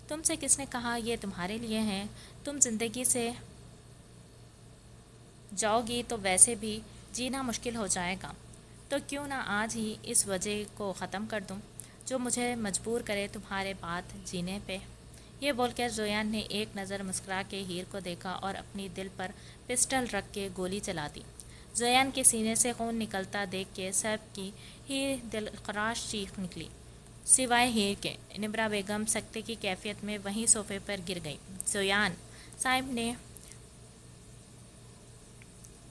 تم سے کس نے کہا یہ تمہارے لیے ہیں؟ تم زندگی سے جاؤ گی تو ویسے بھی جینا مشکل ہو جائے گا، تو کیوں نہ آج ہی اس وجہ کو ختم کر دوں جو مجھے مجبور کرے تمہارے بعد جینے پہ۔ یہ بول کر زویان نے ایک نظر مسکرا کے ہیر کو دیکھا اور اپنی دل پر پسٹل رکھ کے گولی چلا دی۔ زویان کے سینے سے خون نکلتا دیکھ کے سب کی ہی دلخراش چیخ نکلی، سوائے ہیر کے۔ نمرا بیگم سکتے کی کیفیت میں وہیں صوفے پر گر گئی۔ زویان! سائم نے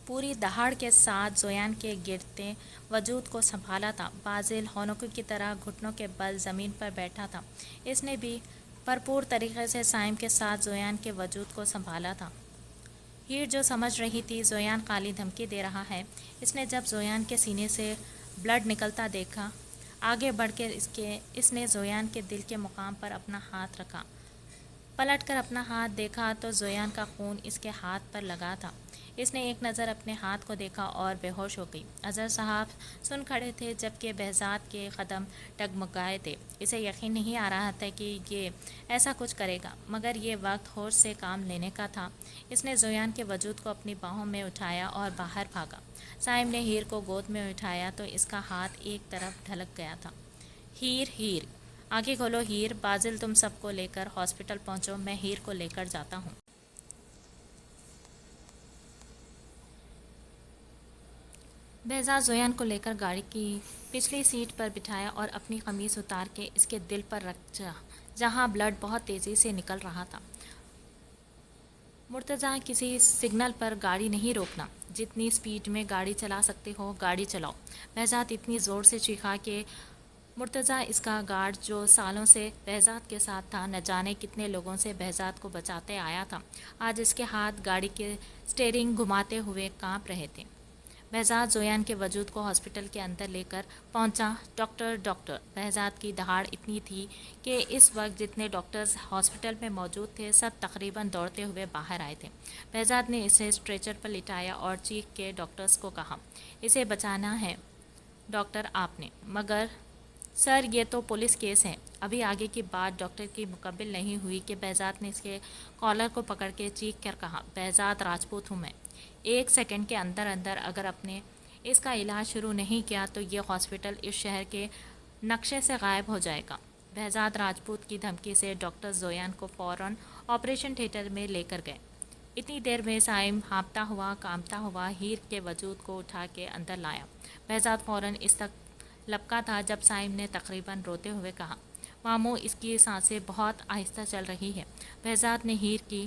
پوری دہاڑ کے ساتھ زویان کے گرتے وجود کو سنبھالا تھا۔ بازل ہونکوں کی طرح گھٹنوں کے بل زمین پر بیٹھا تھا۔ اس نے بھی بھرپور طریقے سے سائم کے ساتھ زویان کے وجود کو سنبھالا تھا۔ ہیر جو سمجھ رہی تھی زویان خالی دھمکی دے رہا ہے، اس نے جب زویان کے سینے سے بلڈ نکلتا دیکھا، آگے بڑھ کے اس نے زویان کے دل کے مقام پر اپنا ہاتھ رکھا۔ پلٹ کر اپنا ہاتھ دیکھا تو زویان کا خون اس کے ہاتھ پر لگا تھا۔ اس نے ایک نظر اپنے ہاتھ کو دیکھا اور بے ہوش ہو گئی۔ اظہر صاحب سن کھڑے تھے جبکہ بہزاد کے قدم ڈگمگائے تھے۔ اسے یقین نہیں آ رہا تھا کہ یہ ایسا کچھ کرے گا، مگر یہ وقت ہوش سے کام لینے کا تھا۔ اس نے زویان کے وجود کو اپنی باہوں میں اٹھایا اور باہر بھاگا۔ سائم نے ہیر کو گود میں اٹھایا تو اس کا ہاتھ ایک طرف ڈھلک گیا تھا۔ ہیر آنکھیں کھولو ہیر، بازل تم سب کو لے کر ہاسپٹل پہنچو، میں ہیر کو لے کر جاتا ہوں۔ بہزاد زویان کو لے کر گاڑی کی پچھلی سیٹ پر بٹھایا اور اپنی قمیص اتار کے اس کے دل پر رکھ جہاں بلڈ بہت تیزی سے نکل رہا تھا۔ مرتضیٰ کسی سگنل پر گاڑی نہیں روکنا، جتنی سپیڈ میں گاڑی چلا سکتے ہو گاڑی چلاؤ۔ بہزاد اتنی زور سے چیخا کہ مرتضیٰ اس کا گارڈ جو سالوں سے بہزاد کے ساتھ تھا، نہ جانے کتنے لوگوں سے بہزاد کو بچاتے آیا تھا، آج اس کے ہاتھ گاڑی کے سٹیئرنگ گھماتے ہوئے کانپ رہے تھے۔ بہزاد زویان کے وجود کو ہاسپٹل کے اندر لے کر پہنچا۔ ڈاکٹر بہزاد کی دہاڑ اتنی تھی کہ اس وقت جتنے ڈاکٹرز ہاسپٹل میں موجود تھے سب تقریباً دوڑتے ہوئے باہر آئے تھے۔ بہزاد نے اسے اسٹریچر پر لٹایا اور چیخ کے ڈاکٹرز کو کہا، اسے بچانا ہے ڈاکٹر آپ نے۔ مگر سر یہ تو پولیس کیس ہے۔ ابھی آگے کی بات ڈاکٹر کی مکمل نہیں ہوئی کہ بہزاد نے اس کے کالر کو پکڑ کے چیخ کر کہا، بہزاد راجپوت ہوں میں۔ 1 سیکنڈ کے اندر اگر آپ نے اس کا علاج شروع نہیں کیا تو یہ ہاسپٹل اس شہر کے نقشے سے غائب ہو جائے گا۔ بہزاد راجپوت کی دھمکی سے ڈاکٹر زویان کو فوراً آپریشن تھیٹر میں لے کر گئے۔ اتنی دیر میں سائم ہانپتا ہوا کانپتا ہوا ہیر کے وجود کو اٹھا کے اندر لایا۔ بہزاد فوراً اس تک لپکا تھا جب سائم نے تقریباً روتے ہوئے کہا، ماموں اس کی سانسیں بہت آہستہ چل رہی ہے۔ بہزاد نے ہیر کی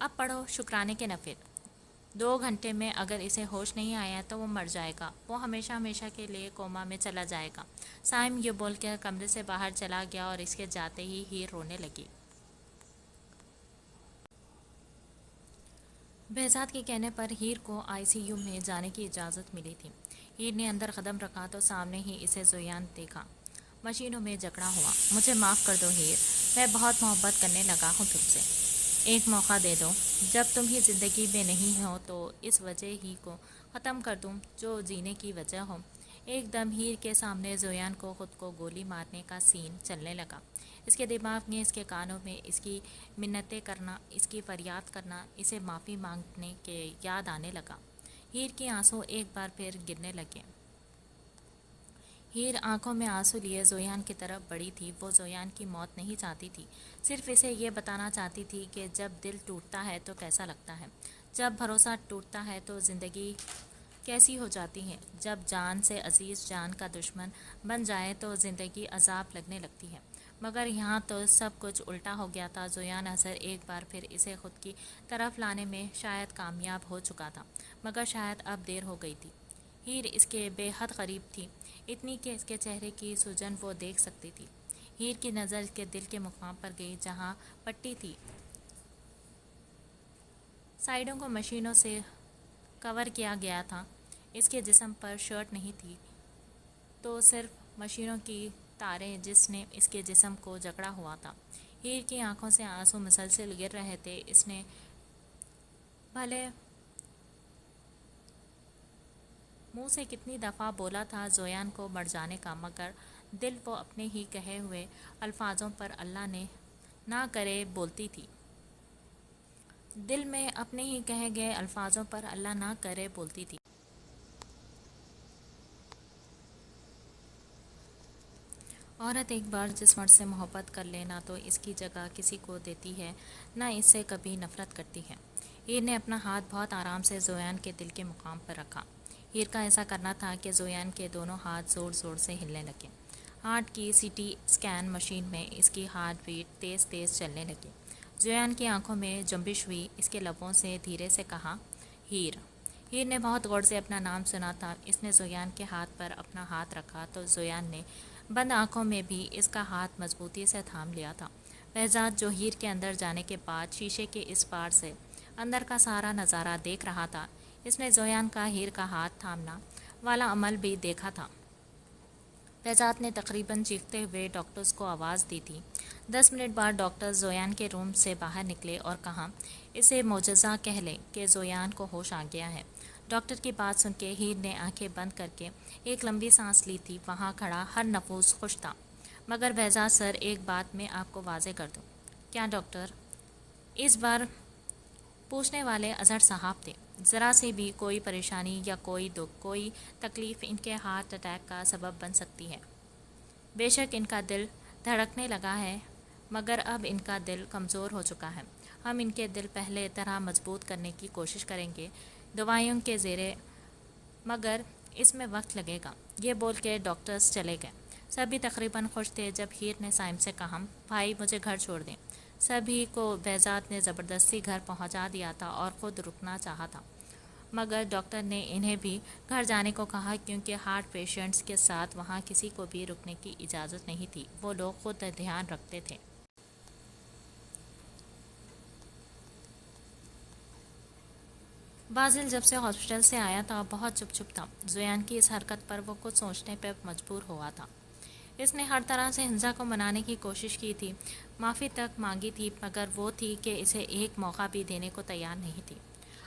اب پڑھو شکرانے کے نفل۔ 2 گھنٹے میں اگر اسے ہوش نہیں آیا تو وہ مر جائے گا، وہ ہمیشہ ہمیشہ کے لیے کوما میں چلا جائے گا۔ سائم یہ بول کر کمرے سے باہر چلا گیا اور اس کے جاتے ہی ہیر رونے لگی۔ بہزاد کے کہنے پر ہیر کو ICU میں جانے کی اجازت ملی تھی۔ ہیر نے اندر قدم رکھا تو سامنے ہی اسے زویان دیکھا۔ مشینوں میں جھگڑا ہوا۔ مجھے معاف کر دو ہیر، میں بہت محبت کرنے لگا ہوں تم سے۔ ایک موقع دے دو، جب تم ہی زندگی میں نہیں ہو تو اس وجہ ہی کو ختم کر دوں جو جینے کی وجہ ہو۔ ایک دم ہیر کے سامنے زویان کو خود کو گولی مارنے کا سین چلنے لگا۔ اس کے دماغ میں، اس کے کانوں میں اس کی منتیں کرنا، اس کی فریاد کرنا، اسے معافی مانگنے کے یاد آنے لگا۔ ہیر کے آنسو ایک بار پھر گرنے لگے۔ ہیر آنکھوں میں آنسو لیے زویان کی طرف بڑھی تھی۔ وہ زویان کی موت نہیں چاہتی تھی، صرف اسے یہ بتانا چاہتی تھی کہ جب دل ٹوٹتا ہے تو کیسا لگتا ہے، جب بھروسہ ٹوٹتا ہے تو زندگی کیسی ہو جاتی ہے، جب جان سے عزیز جان کا دشمن بن جائے تو زندگی عذاب لگنے لگتی ہے۔ مگر یہاں تو سب کچھ الٹا ہو گیا تھا۔ زویان اظہر ایک بار پھر اسے خود کی طرف لانے میں شاید کامیاب ہو چکا تھا، مگر شاید اب دیر ہو گئی تھی۔ ہیر اس کے بے حد قریب تھی، اتنی کہ اس کے چہرے کی سوجن وہ دیکھ سکتی تھی۔ ہیر کی نظر اس کے دل کے مقام پر گئی جہاں پٹی تھی۔ سائیڈوں کو مشینوں سے کور کیا گیا تھا۔ اس کے جسم پر شرٹ نہیں تھی، تو صرف مشینوں کی تاریں جس نے اس کے جسم کو جکڑا ہوا تھا۔ ہیر کی آنکھوں سے آنسو مسلسل گر رہے تھے۔ اس نے بھلے منہ سے کتنی دفعہ بولا تھا زویان کو مر جانے کا، مگر دل وہ اپنے ہی کہے ہوئے الفاظوں پر اللہ نے نہ کرے بولتی تھی۔ دل میں اپنے ہی کہے گئے الفاظوں پر اللہ نہ کرے بولتی تھی۔ عورت ایک بار جس مرد سے محبت کر لے، نہ تو اس کی جگہ کسی کو دیتی ہے، نہ اس سے کبھی نفرت کرتی ہے۔ ہیر نے اپنا ہاتھ بہت آرام سے زویان کے دل کے مقام پر رکھا۔ ہیر کا ایسا کرنا تھا کہ زویان کے دونوں ہاتھ زور زور سے ہلنے لگے۔ ہارٹ کی CT اسکین مشین میں اس کی ہارٹ بیٹ تیز تیز چلنے لگی۔ زویان کی آنکھوں میں جنبش ہوئی۔ اس کے لبوں سے دھیرے سے کہا، ہیر۔ ہیر نے بہت غور سے اپنا نام سنا تھا۔ اس نے زویان کے ہاتھ پر اپنا ہاتھ رکھا تو زویان نے بند آنکھوں میں بھی اس کا ہاتھ مضبوطی سے تھام لیا تھا۔ بہزاد جو ہیر کے اندر جانے کے بعد شیشے کے اس پار سے اندر کا سارا نظارہ دیکھ رہا تھا، اس نے زویان کا ہیر کا ہاتھ تھامنا والا عمل بھی دیکھا تھا۔ بہزاد نے تقریباً چیختے ہوئے ڈاکٹرز کو آواز دی تھی۔ 10 منٹ بعد ڈاکٹر زویان کے روم سے باہر نکلے اور کہا، اسے معجزہ کہہ لیں کہ زویان کو ہوش آ گیا ہے۔ ڈاکٹر کی بات سن کے ہیر نے آنکھیں بند کر کے ایک لمبی سانس لی تھی۔ وہاں کھڑا ہر نفس خوش تھا۔ مگر بہزاد سر، ایک بات میں آپ کو واضح کر دوں۔ کیا ڈاکٹر؟ اس بار پوچھنے والے اظہر صاحب تھے۔ ذرا سی بھی کوئی پریشانی یا کوئی دکھ، کوئی تکلیف ان کے ہارٹ اٹیک کا سبب بن سکتی ہے۔ بے شک ان کا دل دھڑکنے لگا ہے، مگر اب ان کا دل کمزور ہو چکا ہے۔ ہم ان کے دل پہلے طرح مضبوط کرنے کی کوشش کریں گے دوائیوں کے زیرے، مگر اس میں وقت لگے گا۔ یہ بول کے ڈاکٹرز چلے گئے۔ سبھی تقریباً خوش تھے جب ہیر نے سائم سے کہا، بھائی مجھے گھر چھوڑ دیں۔ سبھی کو بہزاد نے زبردستی گھر پہنچا دیا تھا اور خود رکنا چاہا تھا، مگر ڈاکٹر نے انہیں بھی گھر جانے کو کہا کیونکہ ہارٹ پیشنٹس کے ساتھ وہاں کسی کو بھی رکنے کی اجازت نہیں تھی۔ وہ لوگ خود دھیان رکھتے تھے۔ بازل جب سے ہاسپٹل سے آیا تھا بہت چپ چپ تھا۔ زویان کی اس حرکت پر وہ کچھ سوچنے پر مجبور ہوا تھا۔ اس نے ہر طرح سے حنزہ کو منانے کی کوشش کی تھی، معافی تک مانگی تھی، مگر وہ تھی کہ اسے ایک موقع بھی دینے کو تیار نہیں تھی۔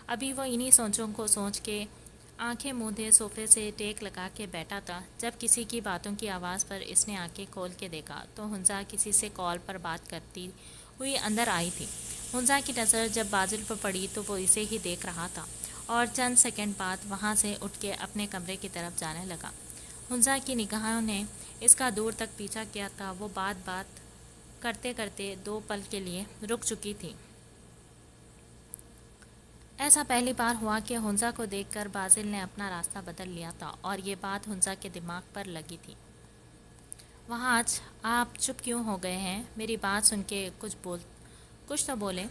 ابھی وہ انہی سوچوں کو سوچ کے آنکھیں موندے صوفے سے ٹیک لگا کے بیٹھا تھا، جب کسی کی باتوں کی آواز پر اس نے آنکھیں کھول کے دیکھا تو حنزہ کسی سے کال پر بات کرتی ہوئی اندر آئی تھی۔ حنزہ کی نظر جب بازل پر پڑی تو وہ اسے ہی دیکھ رہا تھا اور چند سیکنڈ بعد وہاں سے اٹھ کے اپنے کمرے کی طرف جانے لگا۔ حنزہ کی نگاہوں نے اس کا دور تک پیچھا کیا تھا۔ وہ بات کرتے کرتے 2 پل کے لیے رک چکی تھی۔ ایسا پہلی بار ہوا کہ حنزہ کو دیکھ کر بازل نے اپنا راستہ بدل لیا تھا اور یہ بات حنزہ کے دماغ پر لگی تھی۔ وہاں آج آپ چپ کیوں ہو گئے ہیں؟ میری بات سن کے کچھ تو بولے۔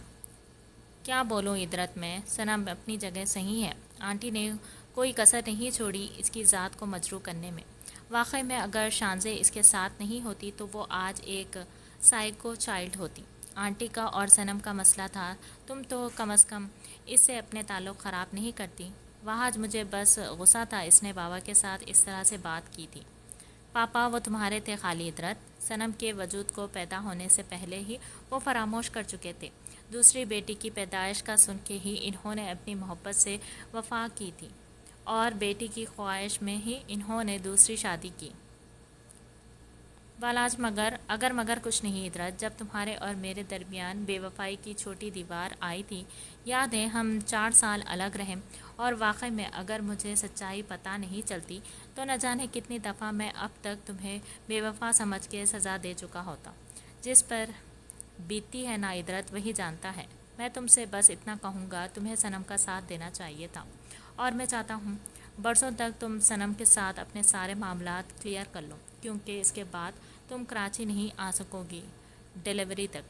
کیا بولوں عدرت میں، صنم اپنی جگہ صحیح ہے۔ آنٹی نے کوئی کسر نہیں چھوڑی اس کی ذات کو مجروح کرنے میں۔ واقعی میں اگر شانزے اس کے ساتھ نہیں ہوتی تو وہ آج ایک سائیکو چائلڈ ہوتی۔ آنٹی کا اور صنم کا مسئلہ تھا، تم تو کم از کم اس سے اپنے تعلق خراب نہیں کرتی۔ وہ آج مجھے بس غصہ تھا اس نے بابا کے ساتھ اس طرح سے بات کی تھی۔ پاپا وہ تمہارے تھے خالی عدرت، صنم کے وجود کو پیدا ہونے سے پہلے ہی وہ فراموش کر چکے تھے۔ دوسری بیٹی کی پیدائش کا سن کے ہی انہوں نے اپنی محبت سے وفا کی تھی اور بیٹی کی خواہش میں ہی انہوں نے دوسری شادی کی۔ بالاج مگر کچھ نہیں عدرت، جب تمہارے اور میرے درمیان بے وفائی کی چھوٹی دیوار آئی تھی، یاد ہے ہم 4 سال الگ رہے، اور واقعی میں اگر مجھے سچائی پتہ نہیں چلتی تو نہ جانے کتنی دفعہ میں اب تک تمہیں بے وفا سمجھ کے سزا دے چکا ہوتا۔ جس پر بیتتی ہے نا عدرت وہی جانتا ہے۔ میں تم سے بس اتنا کہوں گا، تمہیں صنم کا ساتھ دینا چاہیے تھا، اور میں چاہتا ہوں برسوں تک تم صنم کے ساتھ اپنے سارے معاملات کلیئر کر لو، کیونکہ اس کے بعد تم کراچی نہیں آ سکو گی ڈیلیوری تک۔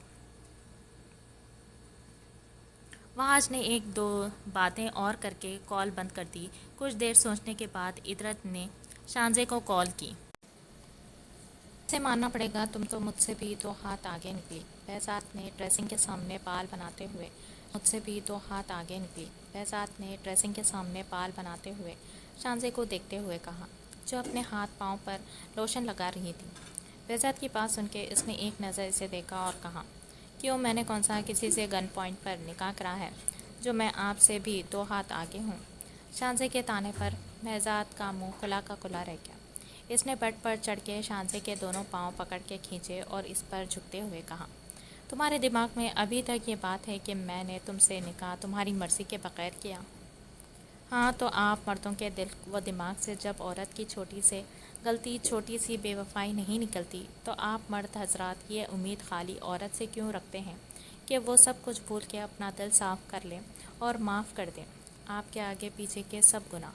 وہاج نے 1-2 باتیں اور کر کے کال بند کر دی۔ کچھ دیر سوچنے کے بعد عدرت نے شانزے کو کال کی۔ اسے ماننا پڑے گا، تم تو مجھ سے بھی 2 ہاتھ آگے نکلی۔ بہزاد نے ڈریسنگ کے سامنے بال بناتے ہوئے مجھ سے بھی 2 ہاتھ آگے نکلی۔ بہزاد نے ڈریسنگ کے سامنے بال بناتے ہوئے شانزے کو دیکھتے ہوئے کہا، جو اپنے ہاتھ پاؤں پر لوشن لگا رہی تھی۔ بہزاد کی بات سن کے اس نے ایک نظر اسے دیکھا اور کہا، کیوں، میں نے کون سا کسی سے گن پوائنٹ پر نکاح کرا ہے جو میں آپ سے بھی 2 ہاتھ آگے ہوں؟ شانزے کے تانے پر بہزاد کا منہ کھلا کا کھلا رہ گیا۔ اس نے بٹ پر چڑھ کے شانزے کے دونوں پاؤں پکڑ کے کھینچے اور اس پر جھکتے ہوئے کہا، تمہارے دماغ میں ابھی تک یہ بات ہے کہ میں نے تم سے نکاح تمہاری مرضی کے بغیر کیا؟ ہاں، تو آپ مردوں کے دل و دماغ سے جب عورت کی چھوٹی سے غلطی، چھوٹی سی بے وفائی نہیں نکلتی تو آپ مرد حضرات یہ امید خالی عورت سے کیوں رکھتے ہیں کہ وہ سب کچھ بھول کے اپنا دل صاف کر لیں اور معاف کر دیں آپ کے آگے پیچھے کے سب گناہ؟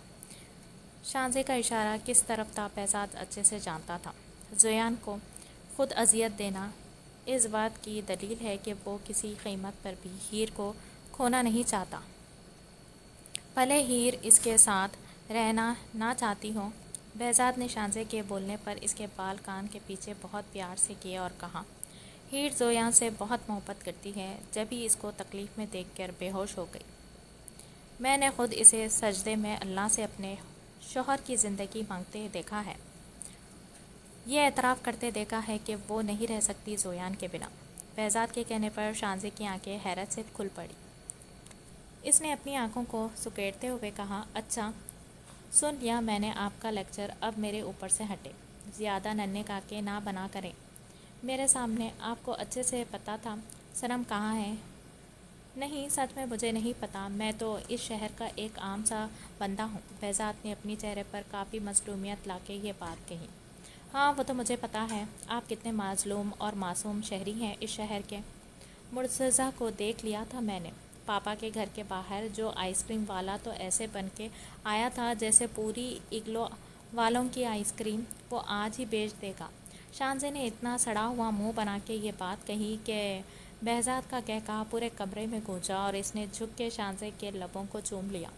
شانزے کا اشارہ کس طرف تھا بہزاد اچھے سے جانتا تھا۔ زویان کو خود اذیت دینا اس بات کی دلیل ہے کہ وہ کسی قیمت پر بھی ہیر کو کھونا نہیں چاہتا، بھلے ہیر اس کے ساتھ رہنا نہ چاہتی ہو۔ بہزاد نے شانزے کے بولنے پر اس کے بال کان کے پیچھے بہت پیار سے کیے اور کہا، ہیر زویان سے بہت محبت کرتی ہے، جبھی اس کو تکلیف میں دیکھ کر بے ہوش ہو گئی۔ میں نے خود اسے سجدے میں اللہ سے اپنے شوہر کی زندگی مانگتے دیکھا ہے، یہ اعتراف کرتے دیکھا ہے کہ وہ نہیں رہ سکتی زویان کے بنا۔ بہزاد کے کہنے پر شانزے کی آنکھیں حیرت سے کھل پڑی۔ اس نے اپنی آنکھوں کو سکیڑتے ہوئے کہا، اچھا، سن لیا میں نے آپ کا لیکچر، اب میرے اوپر سے ہٹے، زیادہ ننھے کاکے نہ بنا کریں میرے سامنے۔ آپ کو اچھے سے پتہ تھا صنم کہاں ہے؟ نہیں، سچ میں مجھے نہیں پتا، میں تو اس شہر کا ایک عام سا بندہ ہوں۔ بہزاد نے اپنی چہرے پر کافی مظلومیت لا کے یہ بات کہی۔ ہاں، وہ تو مجھے پتا ہے، آپ کتنے مظلوم اور معصوم شہری ہیں اس شہر کے۔ مرتضیٰ کو دیکھ لیا تھا میں نے پاپا کے گھر کے باہر، جو آئس کریم والا تو ایسے بن کے آیا تھا جیسے پوری اگلو والوں کی آئس کریم وہ آج ہی بیچ دے گا۔ شانزے نے اتنا سڑا ہوا منہ بنا کے یہ بات کہی کہ بہزاد کا قہقہا پورے کمرے میں گونجا اور اس نے جھک کے شانزے کے لبوں کو چوم لیا۔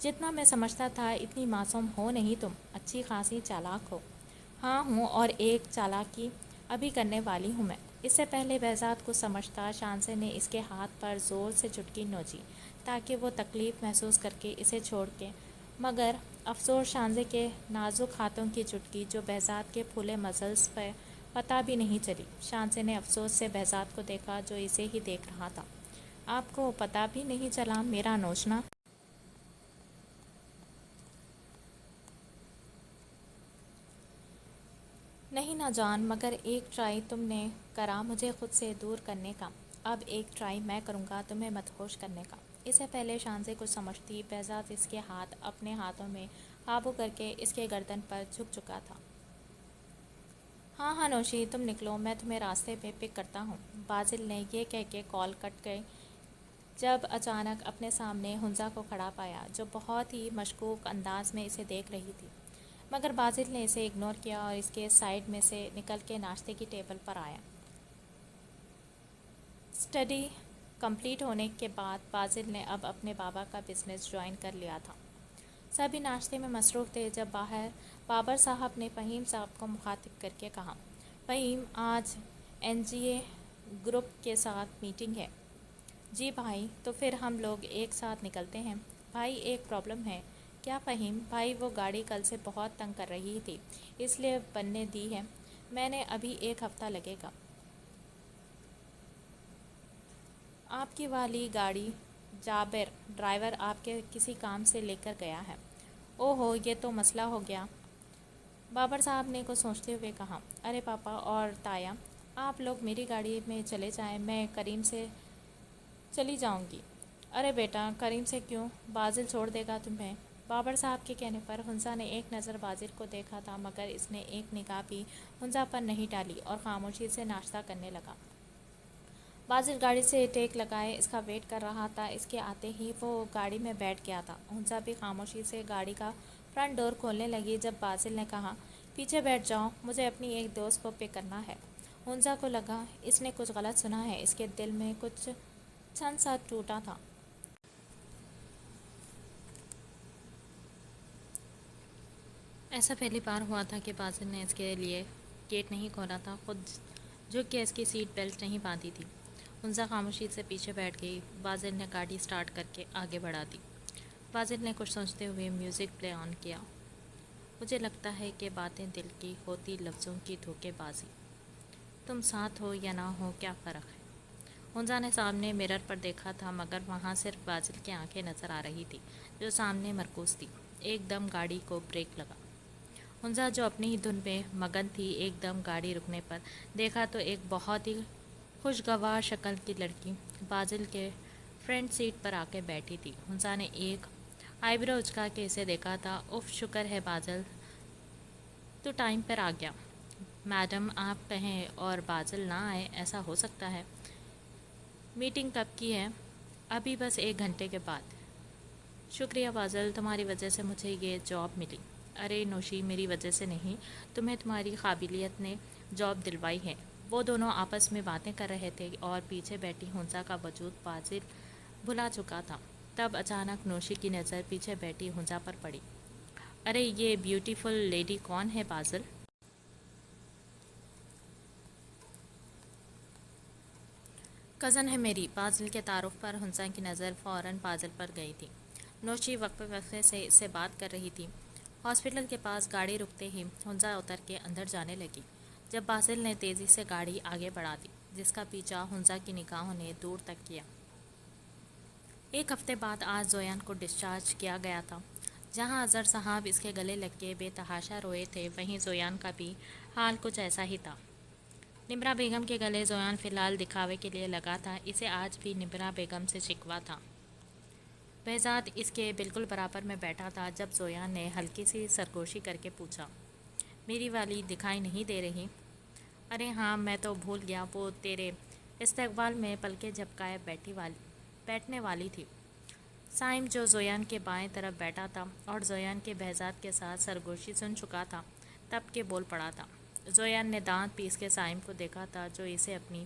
جتنا میں سمجھتا تھا اتنی معصوم ہو نہیں تم، اچھی خاصی چالاک ہو۔ ہاں ہوں، اور ایک چالاکی ابھی کرنے والی ہوں میں۔ اس سے پہلے بہزاد کو سمجھتا، شانزے نے اس کے ہاتھ پر زور سے چٹکی نوچی تاکہ وہ تکلیف محسوس کر کے اسے چھوڑ کے، مگر افسوس شانزے کے نازک ہاتھوں کی چٹکی جو بہزاد کے پھولے مسلز پہ پتہ بھی نہیں چلی۔ شانزے نے افسوس سے بہزاد کو دیکھا جو اسے ہی دیکھ رہا تھا۔ آپ کو پتہ بھی نہیں چلا میرا نوچنا؟ نہیں نہ جان، مگر ایک ٹرائی تم نے کرا مجھے خود سے دور کرنے کا، اب ایک ٹرائی میں کروں گا تمہیں مدہوش کرنے کا۔ اس سے پہلے شانزے کچھ سمجھتی، بہزاد اس کے ہاتھ اپنے ہاتھوں میں قابو کر کے اس کے گردن پر جھک چکا تھا۔ ہاں ہاں نوشی، تم نکلو، میں تمہیں راستے پہ پک کرتا ہوں۔ بازل نے یہ کہہ کے کال کٹ گئی جب اچانک اپنے سامنے حنزہ کو کھڑا پایا، جو بہت ہی مشکوک انداز میں اسے دیکھ رہی تھی، مگر بازل نے اسے اگنور کیا اور اس کے سائیڈ میں سے نکل کے ناشتے کی ٹیبل پر آیا۔ اسٹڈی کمپلیٹ ہونے کے بعد بازل نے اب اپنے بابا کا بزنس جوائن کر لیا تھا۔ سبھی ناشتے میں مصروف تھے جب باہر بابر صاحب نے فہیم صاحب کو مخاطب کر کے کہا، فہیم، آج NGA گروپ کے ساتھ میٹنگ ہے۔ جی بھائی، تو پھر ہم لوگ ایک ساتھ نکلتے ہیں۔ بھائی ایک پرابلم ہے۔ کیا فہیم؟ بھائی وہ گاڑی کل سے بہت تنگ کر رہی تھی، اس لیے بننے دی ہے میں نے، ابھی 1 ہفتہ لگے گا۔ آپ کی والی گاڑی جابر ڈرائیور آپ کے کسی کام سے لے کر گیا ہے۔ او ہو، یہ تو مسئلہ ہو گیا۔ بابر صاحب نے کچھ سوچتے ہوئے کہا، ارے پاپا اور تایا، آپ لوگ میری گاڑی میں چلے جائیں، میں کریم سے چلی جاؤں گی۔ ارے بیٹا، کریم سے کیوں؟ بازل چھوڑ دے گا تمہیں۔ بابر صاحب کے کہنے پر حنزہ نے ایک نظر بازل کو دیکھا تھا، مگر اس نے ایک نگاہ بھی حنزہ پر نہیں ڈالی اور خاموشی سے ناشتہ کرنے لگا۔ بازل گاڑی سے ٹیک لگائے اس کا ویٹ کر رہا تھا۔ اس کے آتے ہی وہ گاڑی میں بیٹھ گیا تھا۔ حنزہ بھی خاموشی سے گاڑی کا فرنٹ ڈور کھولنے لگی جب بازل نے کہا، پیچھے بیٹھ جاؤ، مجھے اپنی ایک دوست کو پک کرنا ہے۔ حنزہ کو لگا اس نے کچھ غلط سنا ہے، اس کے دل میں کچھ چھن سا ٹوٹا تھا۔ ایسا پہلی بار ہوا تھا کہ بازل نے اس کے لیے گیٹ نہیں کھولا تھا، خود جھک کے اس کی سیٹ بیلٹ نہیں باندھی تھی۔ حنزہ خاموشی سے پیچھے بیٹھ گئی۔ بازل نے گاڑی سٹارٹ کر کے آگے بڑھا دی۔ بازل نے کچھ سوچتے ہوئے میوزک پلے آن کیا۔ مجھے لگتا ہے کہ باتیں دل کی ہوتی لفظوں کی دھوکے بازی۔ تم ساتھ ہو یا نہ ہو کیا فرق ہے؟ حنزہ نے سامنے مرر پر دیکھا تھا، مگر وہاں صرف بازل کی آنکھیں نظر آ رہی تھی جو سامنے مرکوز تھی۔ ایک دم گاڑی کو بریک لگا۔ حنزہ جو اپنی ہی دھن میں مگن تھی، ایک دم گاڑی رکنے پر دیکھا تو ایک بہت ہی خوشگوار شکل کی لڑکی بازل کے فرنٹ سیٹ پر آ کے بیٹھی تھی۔ حنزہ نے ایک آئی برو اچکا کے اسے دیکھا تھا۔ اف، شکر ہے بازل تو ٹائم پر آ گیا۔ میڈم آپ کہیں اور بازل نہ آئے، ایسا ہو سکتا ہے؟ میٹنگ کب کی ہے؟ ابھی بس 1 گھنٹے کے بعد۔ شکریہ بازل، تمہاری وجہ سے مجھے یہ جاب ملی۔ ارے نوشی، میری وجہ سے نہیں، تمہیں تمہاری قابلیت نے جاب دلوائی ہے۔ وہ دونوں آپس میں باتیں کر رہے تھے اور پیچھے بیٹھی حنزہ کا وجود بازل بھلا چکا تھا۔ تب اچانک نوشی کی نظر پیچھے بیٹھی حنزہ پر پڑی۔ ارے یہ بیوٹیفل لیڈی کون ہے بازل؟ کزن ہے میری۔ بازل کے تعارف پر حنزہ کی نظر فوراً بازل پر گئی تھی۔ نوشی وقفے وقفے سے اس سے بات کر رہی تھی۔ ہاسپٹل کے پاس گاڑی رکتے ہی حنزہ اتر کے اندر جانے لگی جب بازل نے تیزی سے گاڑی آگے بڑھا دی، جس کا پیچھا حنزہ کی نگاہوں نے دور تک کیا۔ 1 ہفتے بعد آج زویان کو ڈسچارج کیا گیا تھا۔ جہاں اظہر صاحب اس کے گلے لگ کے بے تحاشا روئے تھے، وہیں زویان کا بھی حال کچھ ایسا ہی تھا۔ نمرا بیگم کے گلے زویان فی الحال دکھاوے کے لیے لگا تھا، اسے آج بھی نمرا بیگم سے شکوہ تھا۔ بہزاد اس کے بالکل برابر میں بیٹھا تھا جب زویان نے ہلکی سی سرگوشی کر کے پوچھا، میری والی دکھائی نہیں دے رہی؟ ارے ہاں، میں تو بھول گیا، وہ تیرے استقبال میں پلکیں جھپکائے بیٹھنے والی تھی۔ سائم جو زویان کے بائیں طرف بیٹھا تھا اور زویان کے بہزاد کے ساتھ سرگوشی سن چکا تھا، تب کے بول پڑا تھا۔ زویان نے دانت پیس کے سائم کو دیکھا تھا جو اسے اپنی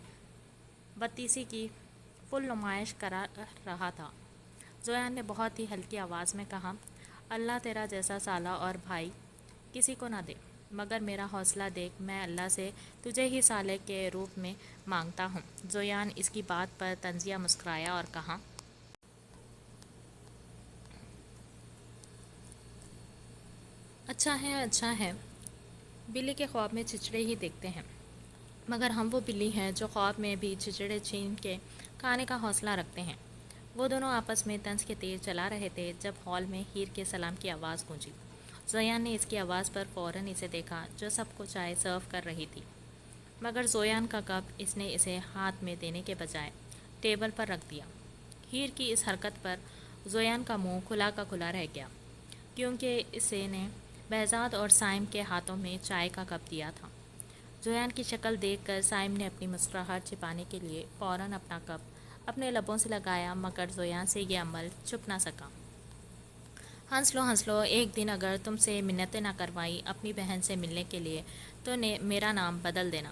بدتیسی کی فل نمائش کرا رہا تھا۔ زویان نے بہت ہی ہلکی آواز میں کہا، اللہ تیرا جیسا سالا اور بھائی کسی کو نہ دے، مگر میرا حوصلہ دیکھ، میں اللہ سے تجھے ہی سالے کے روپ میں مانگتا ہوں۔ زویان اس کی بات پر طنزیہ مسکرایا اور کہا، اچھا ہے، بلی کے خواب میں چچڑے ہی دیکھتے ہیں، مگر ہم وہ بلی ہیں جو خواب میں بھی چچڑے چھین کے کھانے کا حوصلہ رکھتے ہیں۔ وہ دونوں آپس میں طنز کے تیر چلا رہے تھے جب ہال میں ہیر کے سلام کی آواز گونجی۔ زویان نے اس کی آواز پر فوراً اسے دیکھا جو سب کو چائے سرو کر رہی تھی، مگر زویان کا کپ اس نے اسے ہاتھ میں دینے کے بجائے ٹیبل پر رکھ دیا۔ ہیر کی اس حرکت پر زویان کا منہ کھلا کا کھلا رہ گیا، کیونکہ اسے نے بہزاد اور سائم کے ہاتھوں میں چائے کا کپ دیا تھا۔ زویان کی شکل دیکھ کر سائم نے اپنی مسکراہٹ چھپانے کے لیے فوراً اپنا کپ اپنے لبوں سے لگایا، مگر زویان سے یہ عمل چھپ نہ سکا۔ ہنس لو، ایک دن اگر تم سے منتیں نہ کروائی اپنی بہن سے ملنے کے لیے تو میرا نام بدل دینا۔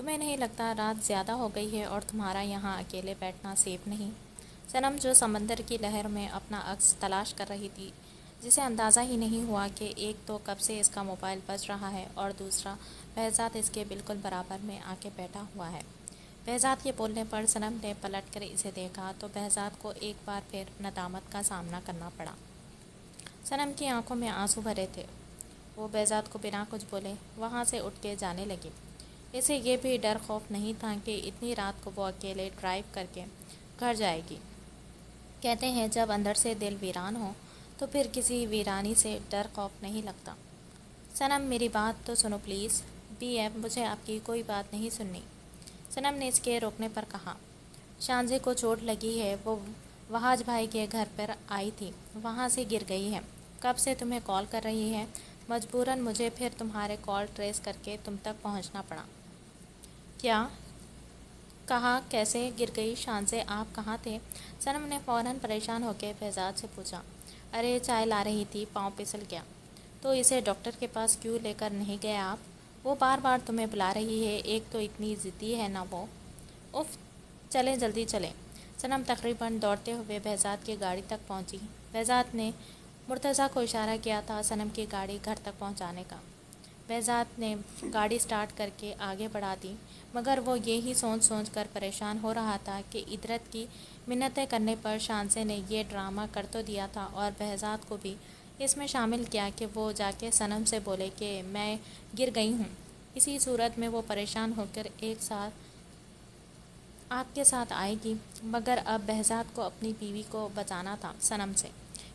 تمہیں نہیں لگتا رات زیادہ ہو گئی ہے اور تمہارا یہاں اکیلے بیٹھنا سیف نہیں؟ صنم جو سمندر کی لہر میں اپنا عکس تلاش کر رہی تھی، جسے اندازہ ہی نہیں ہوا کہ ایک تو کب سے اس کا موبائل بج رہا ہے اور دوسرا بہزاد اس کے بالکل برابر میں آ کے بیٹھا ہوا ہے۔ بہزاد کے بولنے پر صنم نے پلٹ کر اسے دیکھا تو بہزاد کو ایک بار پھر ندامت کا سامنا کرنا پڑا۔ صنم کی آنکھوں میں آنسو بھرے تھے۔ وہ بہزاد کو بنا کچھ بولے وہاں سے اٹھ کے جانے لگی۔ اسے یہ بھی ڈر خوف نہیں تھا کہ اتنی رات کو وہ اکیلے ڈرائیو کر کے گھر جائے گی۔ کہتے ہیں جب اندر سے دل ویران ہو تو پھر کسی ویرانی سے ڈر خوف نہیں لگتا۔ صنم میری بات تو سنو پلیز۔ بی ایف مجھے آپ کی کوئی بات نہیں سننی، صنم نے اس کے روکنے پر کہا۔ شانزے کو چوٹ لگی ہے، وہ وہاج بھائی کے گھر پر آئی تھی، وہاں سے گر گئی ہے، کب سے تمہیں کال کر رہی ہے، مجبوراً مجھے پھر تمہارے کال ٹریس کر کے تم تک پہنچنا پڑا۔ کیا؟ کہاں کیسے گر گئی شانزے، آپ کہاں تھے؟ صنم نے فوراً پریشان ہو کے بہزاد سے پوچھا۔ ارے چائے لا رہی تھی، پاؤں پھسل گیا۔ تو اسے ڈاکٹر کے پاس کیوں لے کر نہیں گئے آپ؟ وہ بار بار تمہیں بلا رہی ہے، ایک تو اتنی ضدی ہے نا وہ۔ اف، چلیں جلدی چلیں۔ صنم تقریباً دوڑتے ہوئے بہزاد کی گاڑی تک پہنچی۔ بہزاد نے مرتضیٰ کو اشارہ کیا تھا صنم کی گاڑی گھر تک پہنچانے کا۔ بہزاد نے گاڑی سٹارٹ کر کے آگے بڑھا دی، مگر وہ یہی سوچ سوچ کر پریشان ہو رہا تھا کہ ادرت کی منتیں کرنے پر شانزے نے یہ ڈرامہ کر تو دیا تھا اور بہزاد کو بھی اس میں شامل کیا کہ وہ جا کے صنم سے بولے کہ میں گر گئی ہوں۔ اسی صورت میں وہ پریشان ہو کر ایک ساتھ آپ کے ساتھ آئے گی، مگر اب بہزاد کو اپنی بیوی کو بچانا تھا صنم سے،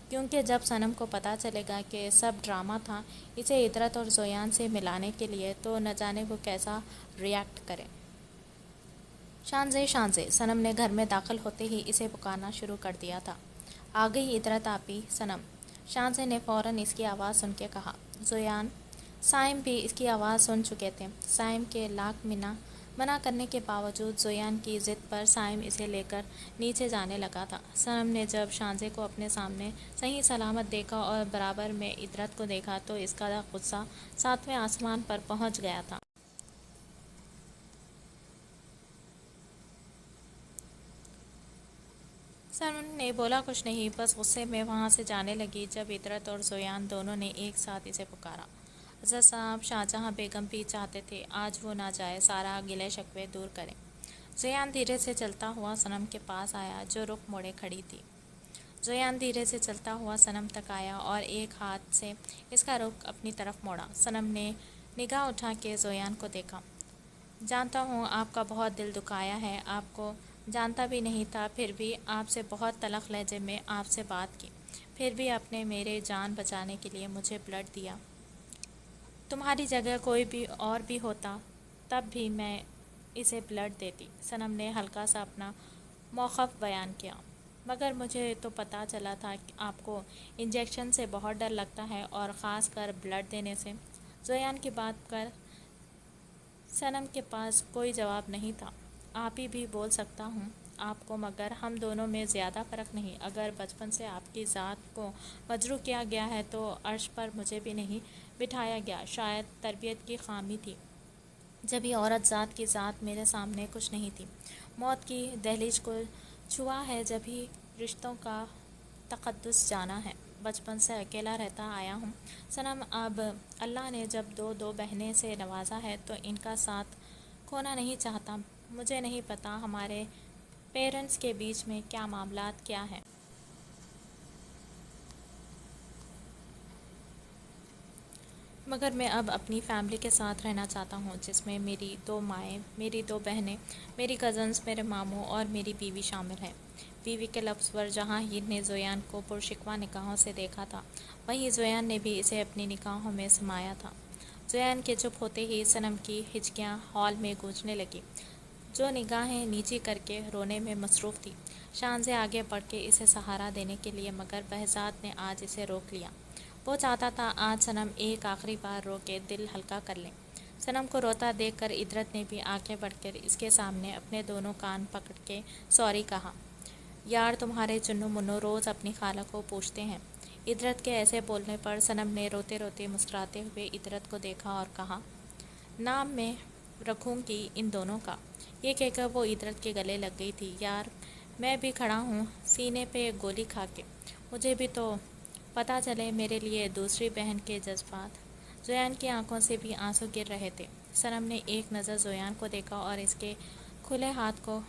کیونکہ جب صنم کو پتہ چلے گا کہ سب ڈرامہ تھا اسے ادرت اور زویان سے ملانے کے لیے، تو نہ جانے وہ کیسا ریئیکٹ کرے۔ شانزے شانزے، صنم نے گھر میں داخل ہوتے ہی اسے پکارنا شروع کر دیا تھا۔ آ گئی ادرت آپی، صنم، شانزے نے فوراً اس کی آواز سن کے کہا۔ زویان، سائم بھی اس کی آواز سن چکے تھے۔ سائم کے لاکھ منع کرنے کے باوجود زویان کی ضد پر سائم اسے لے کر نیچے جانے لگا تھا۔ صنم نے جب شانزے کو اپنے سامنے صحیح سلامت دیکھا اور برابر میں ادرت کو دیکھا تو اس کا غصہ 7ویں آسمان پر پہنچ گیا تھا۔ صنم نے بولا کچھ نہیں، بس غصے میں وہاں سے جانے لگی جب ادرت اور زویان دونوں نے ایک ساتھ اسے پکارا۔ حضرت صاحب، شاہجہاں بیگم بھی چاہتے تھے آج وہ نہ جائے، سارا گلے شکوے دور کریں۔ زویان دھیرے سے چلتا ہوا صنم کے پاس آیا جو رخ موڑے کھڑی تھی۔ زویان دھیرے سے چلتا ہوا صنم تک آیا اور ایک ہاتھ سے اس کا رخ اپنی طرف موڑا۔ صنم نے نگاہ اٹھا کے زویان کو دیکھا۔ جانتا ہوں آپ کا بہت دل دکھایا ہے، آپ کو جانتا بھی نہیں تھا، پھر بھی آپ سے بہت تلخ لہجے میں آپ سے بات کی، پھر بھی آپ نے میرے جان بچانے کے لیے مجھے بلڈ دیا۔ تمہاری جگہ کوئی بھی اور بھی ہوتا تب بھی میں اسے بلڈ دیتی۔ صنم نے ہلکا سا اپنا موقف بیان کیا۔ مگر مجھے تو پتہ چلا تھا کہ آپ کو انجیکشن سے بہت ڈر لگتا ہے اور خاص کر بلڈ دینے سے۔ زویان کی بات کر صنم کے پاس کوئی جواب نہیں تھا۔ آپ ہی بھی بول سکتا ہوں آپ کو، مگر ہم دونوں میں زیادہ فرق نہیں۔ اگر بچپن سے آپ کی ذات کو مجروح کیا گیا ہے تو عرش پر مجھے بھی نہیں بٹھایا گیا، شاید تربیت کی خامی تھی۔ جبھی عورت ذات کی ذات میرے سامنے کچھ نہیں تھی۔ موت کی دہلیز کو چھوا ہے، جبھی رشتوں کا تقدس جانا ہے۔ بچپن سے اکیلا رہتا آیا ہوں صنم، اب اللہ نے جب دو بہنیں سے نوازا ہے تو ان کا ساتھ کھونا نہیں چاہتا۔ مجھے نہیں پتا ہمارے پیرنٹس کے بیچ میں کیا معاملات کیا ہیں۔ مگر میں اب اپنی فیملی کے ساتھ رہنا چاہتا ہوں، جس میں میری 2 مائیں، میری 2 بہنیں، میری کزنز، میرے ماموں اور میری بیوی شامل ہیں۔ بیوی کے لفظ پر جہاں ہند نے زویان کو پرشکوہ نگاہوں سے دیکھا تھا، وہیں زویان نے بھی اسے اپنی نگاہوں میں سمایا تھا۔ زویان کے چپ ہوتے ہی صنم کی ہچکیاں ہال میں گونجنے لگیں، جو نگاہیں نیچی کر کے رونے میں مصروف تھی۔ شانزے آگے بڑھ کے اسے سہارا دینے کے لیے، مگر بہزاد نے آج اسے روک لیا۔ وہ چاہتا تھا آج صنم ایک آخری بار رو کے دل ہلکا کر لے۔ صنم کو روتا دیکھ کر ادرت نے بھی آگے بڑھ کر اس کے سامنے اپنے دونوں کان پکڑ کے سوری کہا۔ یار، تمہارے چنو منو روز اپنی خالہ کو پوچھتے ہیں۔ ادرت کے ایسے بولنے پر صنم نے روتے روتے مسکراتے ہوئے ادرت کو دیکھا اور کہا، نام میں رکھوں گی ان دونوں کا۔ یہ کہہ کر وہ عطرت کے گلے لگ گئی تھی۔ یار میں بھی کھڑا ہوں سینے پہ گولی کھا کے، مجھے بھی تو پتہ چلے میرے لیے دوسری بہن کے جذبات۔ زویان کی آنکھوں سے بھی آنسو گر رہے تھے۔ صنم نے ایک نظر زویان کو دیکھا اور اس کے کھلے ہاتھ کو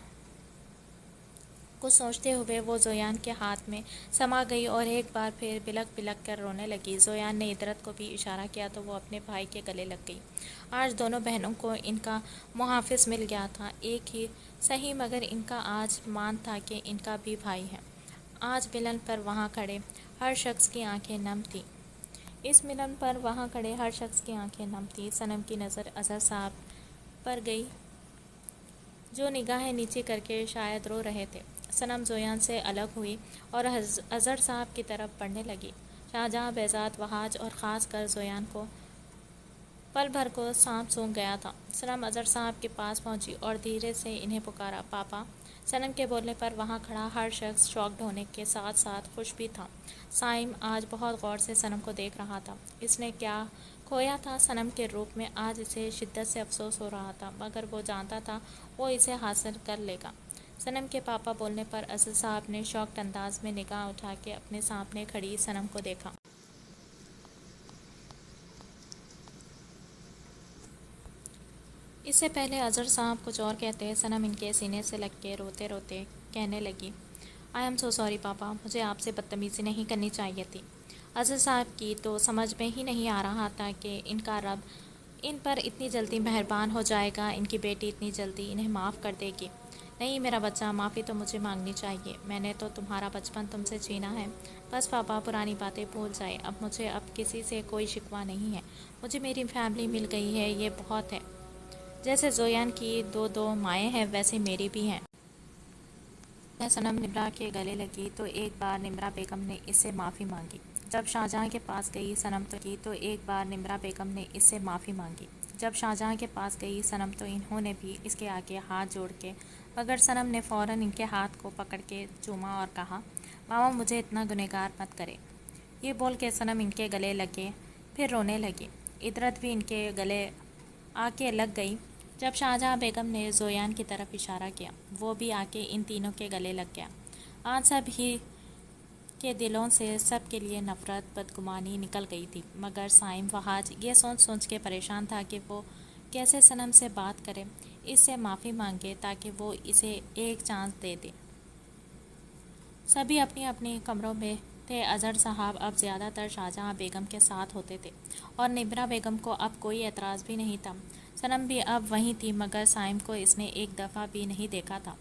کچھ سوچتے ہوئے وہ زویان کے ہاتھ میں سما گئی اور ایک بار پھر بلک بلک کر رونے لگی۔ زویان نے عطرت کو بھی اشارہ کیا تو وہ اپنے بھائی کے گلے لگ گئی۔ آج دونوں بہنوں کو ان کا محافظ مل گیا تھا، ایک ہی صحیح مگر ان کا آج مان تھا کہ ان کا بھی بھائی ہے۔ آج ملن پر وہاں کھڑے ہر شخص کی آنکھیں نم تھیں۔ اس ملن پر وہاں کھڑے ہر شخص کی آنکھیں نم تھیں۔ صنم کی نظر اظہر صاحب پر گئی جو نگاہیں نیچے کر کے شاید رو رہے تھے۔ صنم زویان سے الگ ہوئی اور اظہر صاحب کی طرف بڑھنے لگی۔ شاہجہاں، بہزاد، وہاج اور خاص کر زویان کو پل بھر کو سانپ سونگھ گیا تھا۔ صنم اظہر صاحب کے پاس پہنچی اور دھیرے سے انہیں پکارا، پاپا۔ صنم کے بولنے پر وہاں کھڑا ہر شخص شاکڈ ہونے کے ساتھ ساتھ خوش بھی تھا۔ صائم آج بہت غور سے صنم کو دیکھ رہا تھا۔ اس نے کیا کھویا تھا صنم کے روپ میں، آج اسے شدت سے افسوس ہو رہا تھا، مگر وہ جانتا تھا وہ اسے حاصل کر لے گا۔ صنم کے پاپا بولنے پر اظہر صاحب نے شاکڈ انداز میں نگاہ اٹھا کے اپنے سامنے کھڑی صنم کو دیکھا۔ اس سے پہلے اظہر صاحب کچھ اور کہتے، صنم ان کے سینے سے لگ کے روتے روتے کہنے لگی، آئی ایم سو سوری پاپا، مجھے آپ سے بدتمیزی نہیں کرنی چاہیے تھی۔ اظہر صاحب کی تو سمجھ میں ہی نہیں آ رہا تھا کہ ان کا رب ان پر اتنی جلدی مہربان ہو جائے گا، ان کی بیٹی اتنی جلدی انہیں معاف کر دے گی۔ نہیں میرا بچہ، معافی تو مجھے مانگنی چاہیے، میں نے تو تمہارا بچپن تم سے چھینا ہے۔ بس پاپا پرانی باتیں بھول جائے، اب مجھے کسی سے کوئی شکوہ نہیں ہے، مجھے میری فیملی مل گئی ہے، یہ بہت ہے۔ جیسے زویان کی دو مائیں ہیں ویسے میری بھی ہیں۔ صنم نمرا کے گلے لگی تو ایک بار نمرا بیگم نے اس سے معافی مانگی۔ جب شاہجہاں کے پاس گئی صنم تو ایک بار نمرا بیگم نے اس سے معافی مانگی۔ جب شاہجہاں کے پاس گئی صنم تو انہوں نے بھی اس کے آگے ہاتھ جوڑ کے، مگر صنم نے فوراً ان کے ہاتھ کو پکڑ کے چوما اور کہا، ماما مجھے اتنا گنہگار مت کرے۔ یہ بول کے صنم ان کے گلے لگے، پھر رونے لگی۔ عطرت بھی ان کے گلے آ کے لگ گئی۔ جب شاہجہاں بیگم نے زویان کی طرف اشارہ کیا، وہ بھی آ کے ان تینوں کے گلے لگ گیا۔ آج سب ہی کے دلوں سے سب کے لیے نفرت، بدگمانی نکل گئی تھی، مگر صائم وہاج یہ سوچ کے پریشان تھا کہ وہ کیسے صنم سے بات کرے، اس سے معافی مانگے تاکہ وہ اسے ایک چانس دے دے۔ سبھی اپنی اپنی کمروں میں تھے۔ اظہر صاحب اب زیادہ تر شاہجہاں بیگم کے ساتھ ہوتے تھے اور نمرا بیگم کو اب کوئی اعتراض بھی نہیں تھا۔ صنم بھی اب وہیں تھی، مگر صائم کو اس نے ایک دفعہ بھی نہیں دیکھا تھا۔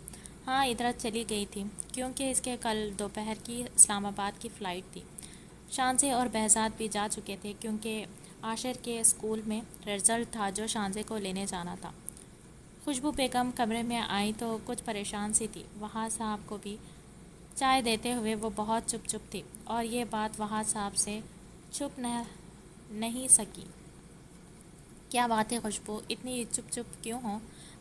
ہاں عطرت چلی گئی تھی کیونکہ اس کے کل دوپہر کی اسلام آباد کی فلائٹ تھی۔ شانزے اور بہزاد بھی جا چکے تھے کیونکہ عاشر کے اسکول میں رزلٹ تھا جو شانزے کو لینے جانا تھا۔ خوشبو بیگم کمرے میں آئی تو کچھ پریشان سی تھی۔ وہاج صاحب کو بھی چائے دیتے ہوئے وہ بہت چپ تھی اور یہ بات وہاج صاحب سے چھپ نہیں سکی۔ کیا بات ہے خوشبو، اتنی چپ کیوں ہو؟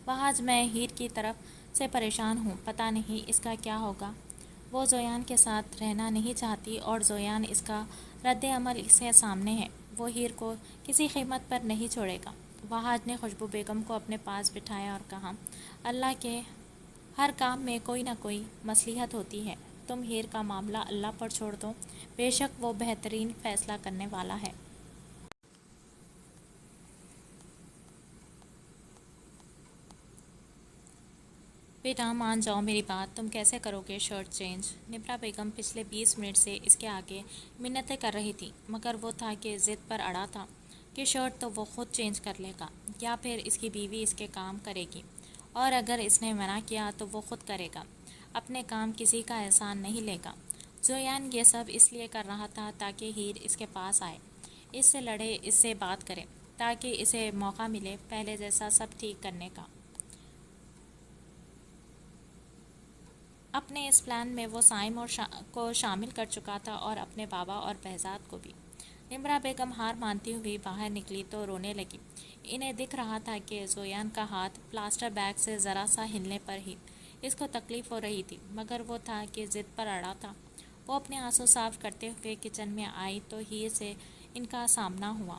وہاج میں ہیر کی طرف سے پریشان ہوں، پتہ نہیں اس کا کیا ہوگا۔ وہ زویان کے ساتھ رہنا نہیں چاہتی اور زویان اس کا رد عمل اس کے سامنے ہے، وہ ہیر کو کسی قیمت پر نہیں چھوڑے گا۔ وہاج نے خوشبو بیگم کو اپنے پاس بٹھایا اور کہا، اللہ کے ہر کام میں کوئی نہ کوئی مصلحت ہوتی ہے، تم ہیر کا معاملہ اللہ پر چھوڑ دو، بے شک وہ بہترین فیصلہ کرنے والا ہے۔ بیٹا مان جاؤ میری بات، تم کیسے کرو گے شرٹ چینج؟ نمرا بیگم پچھلے 20 منٹ سے اس کے آگے منتیں کر رہی تھی، مگر وہ تھا کہ ضد پر اڑا تھا کہ شرٹ تو وہ خود چینج کر لے گا یا پھر اس کی بیوی اس کے کام کرے گی، اور اگر اس نے منع کیا تو وہ خود کرے گا، اپنے کام کسی کا احسان نہیں لے گا۔ زویان یہ سب اس لیے کر رہا تھا تاکہ ہیر اس کے پاس آئے، اس سے لڑے، اس سے بات کرے، تاکہ اسے موقع ملے پہلے جیسا سب ٹھیک کرنے کا۔ اپنے اس پلان میں وہ صائم کو شامل کر چکا تھا اور اپنے بابا اور بہزاد کو بھی۔ نمرا بیگم ہار مانتی ہوئی باہر نکلی تو رونے لگی۔ انہیں دکھ رہا تھا کہ زویان کا ہاتھ پلاسٹر بیگ سے ذرا سا ہلنے پر ہی اس کو تکلیف ہو رہی تھی، مگر وہ تھا کہ ضد پر اڑا تھا۔ وہ اپنے آنسو صاف کرتے ہوئے کچن میں آئی تو ہیر سے ان کا سامنا ہوا۔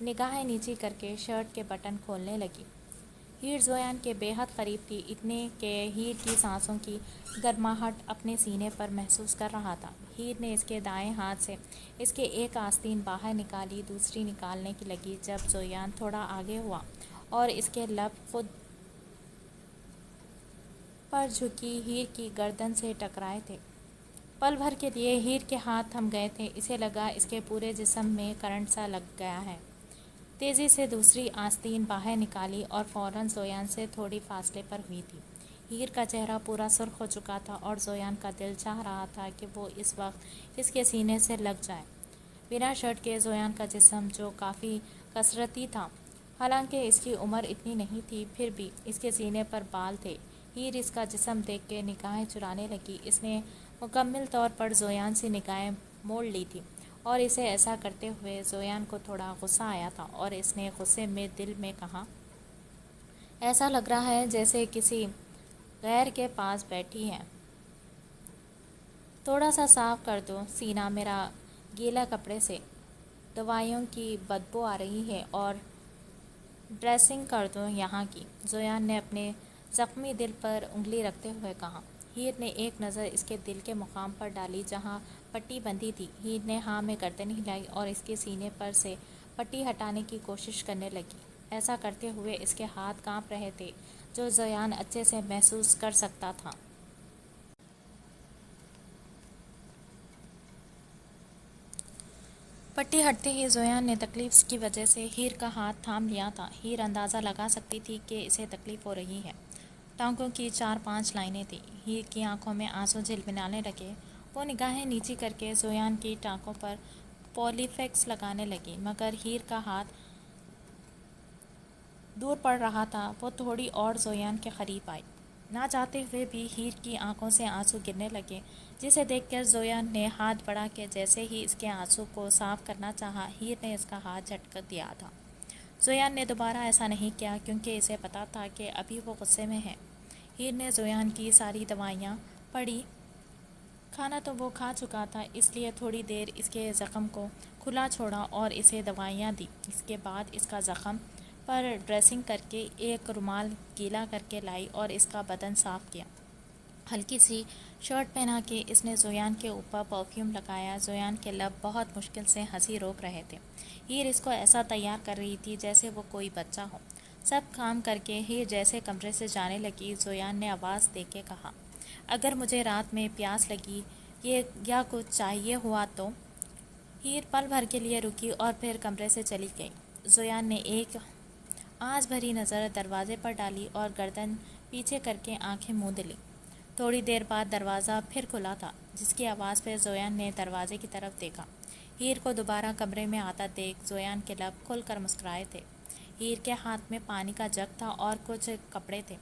نگاہیں نیچی کر کے شرٹ کے بٹن کھولنے لگی۔ ہیر زویان کے بے حد قریب تھی، اتنے کہ ہیر کی سانسوں کی گرماہٹ اپنے سینے پر محسوس کر رہا تھا۔ ہیر نے اس کے دائیں ہاتھ سے اس کے ایک آستین باہر نکالی، دوسری نکالنے کی لگی جب زویان تھوڑا آگے ہوا اور اس کے لب خود پر جھکی ہیر کی گردن سے ٹکرائے تھے۔ پل بھر کے لیے ہیر کے ہاتھ تھم گئے تھے، اسے لگا اس کے پورے جسم میں کرنٹ سا لگ گیا ہے۔ تیزی سے دوسری آستین باہر نکالی اور فوراً زویان سے تھوڑی فاصلے پر ہوئی تھی۔ ہیر کا چہرہ پورا سرخ ہو چکا تھا اور زویان کا دل چاہ رہا تھا کہ وہ اس وقت اس کے سینے سے لگ جائے۔ بنا شرٹ کے زویان کا جسم جو کافی کثرتی تھا، حالانکہ اس کی عمر اتنی نہیں تھی، پھر بھی اس کے سینے پر بال تھے۔ ہیر اس کا جسم دیکھ کے نگاہیں چرانے لگی۔ اس نے مکمل طور پر زویان سے نگاہیں موڑ لی تھی اور اسے ایسا کرتے ہوئے زویان کو تھوڑا غصہ آیا تھا اور اس نے غصے میں دل میں کہا، ایسا لگ رہا ہے جیسے کسی غیر کے پاس بیٹھی ہے۔ تھوڑا سا صاف کر دو سینہ میرا گیلا کپڑے سے، دوائیوں کی بدبو آ رہی ہے، اور ڈریسنگ کر دو یہاں کی۔ زویان نے اپنے زخمی دل پر انگلی رکھتے ہوئے کہا۔ ہیر نے ایک نظر اس کے دل کے مقام پر ڈالی جہاں پٹی بندھی تھی۔ ہیر نے ہاں میں گردن ہلائی اور اس کے سینے پر سے پٹی ہٹانے کی کوشش کرنے لگی۔ ایسا کرتے ہوئے اس کے ہاتھ کانپ رہے تھے، جو زویان اچھے سے محسوس کر سکتا تھا۔ پٹی ہٹتے ہی زویان نے تکلیف کی وجہ سے ہیر کا ہاتھ تھام لیا تھا۔ ہیر اندازہ لگا سکتی تھی کہ اسے تکلیف ہو رہی ہے۔ ٹانگوں کی 4-5 لائنیں تھیں۔ ہیر کی آنکھوں میں آنسو جھلملانے لگے۔ وہ نگاہیں نیچی کر کے زویان کی ٹانگوں پر پولیفیکس لگانے لگی، مگر ہیر کا ہاتھ دور پڑ رہا تھا۔ وہ تھوڑی اور زویان کے قریب آئی۔ نہ چاہتے ہوئے بھی ہیر کی آنکھوں سے آنسو گرنے لگے، جسے دیکھ کر زویان نے ہاتھ بڑھا کے جیسے ہی اس کے آنسو کو صاف کرنا چاہا، ہیر نے اس کا ہاتھ جھٹک دیا تھا۔ زویان نے دوبارہ ایسا نہیں کیا کیونکہ اسے پتا تھا کہ ابھی وہ غصے میں ہے۔ ہیر نے زویان کی ساری دوائیاں پڑھی۔ کھانا تو وہ کھا چکا تھا، اس لیے تھوڑی دیر اس کے زخم کو کھلا چھوڑا اور اسے دوائیاں دی۔ اس کے بعد اس کا زخم پر ڈریسنگ کر کے ایک رومال گیلا کر کے لائی اور اس کا بدن صاف کیا۔ ہلکی سی شرٹ پہنا کے اس نے زویان کے اوپر پرفیوم لگایا۔ زویان کے لب بہت مشکل سے ہنسی روک رہے تھے۔ ہیر اس کو ایسا تیار کر رہی تھی جیسے وہ کوئی بچہ ہو۔ سب کام کر کے ہیر جیسے کمرے سے جانے لگی، زویان نے آواز دے کے کہا، اگر مجھے رات میں پیاس لگی یا کچھ چاہیے ہوا تو؟ ہیر پل بھر کے لیے رکی اور پھر کمرے سے چلی گئی۔ زویان نے ایک آنچ بھری نظر دروازے پر ڈالی اور گردن پیچھے کر کے آنکھیں موند لیں۔ تھوڑی دیر بعد دروازہ پھر کھلا تھا، جس کی آواز پہ زویان نے دروازے کی طرف دیکھا۔ ہیر کو دوبارہ کمرے میں آتا دیکھ زویان کے لب کھل کر مسکرائے تھے۔ ہیر کے ہاتھ میں پانی کا جگ تھا اور کچھ کپڑے تھے۔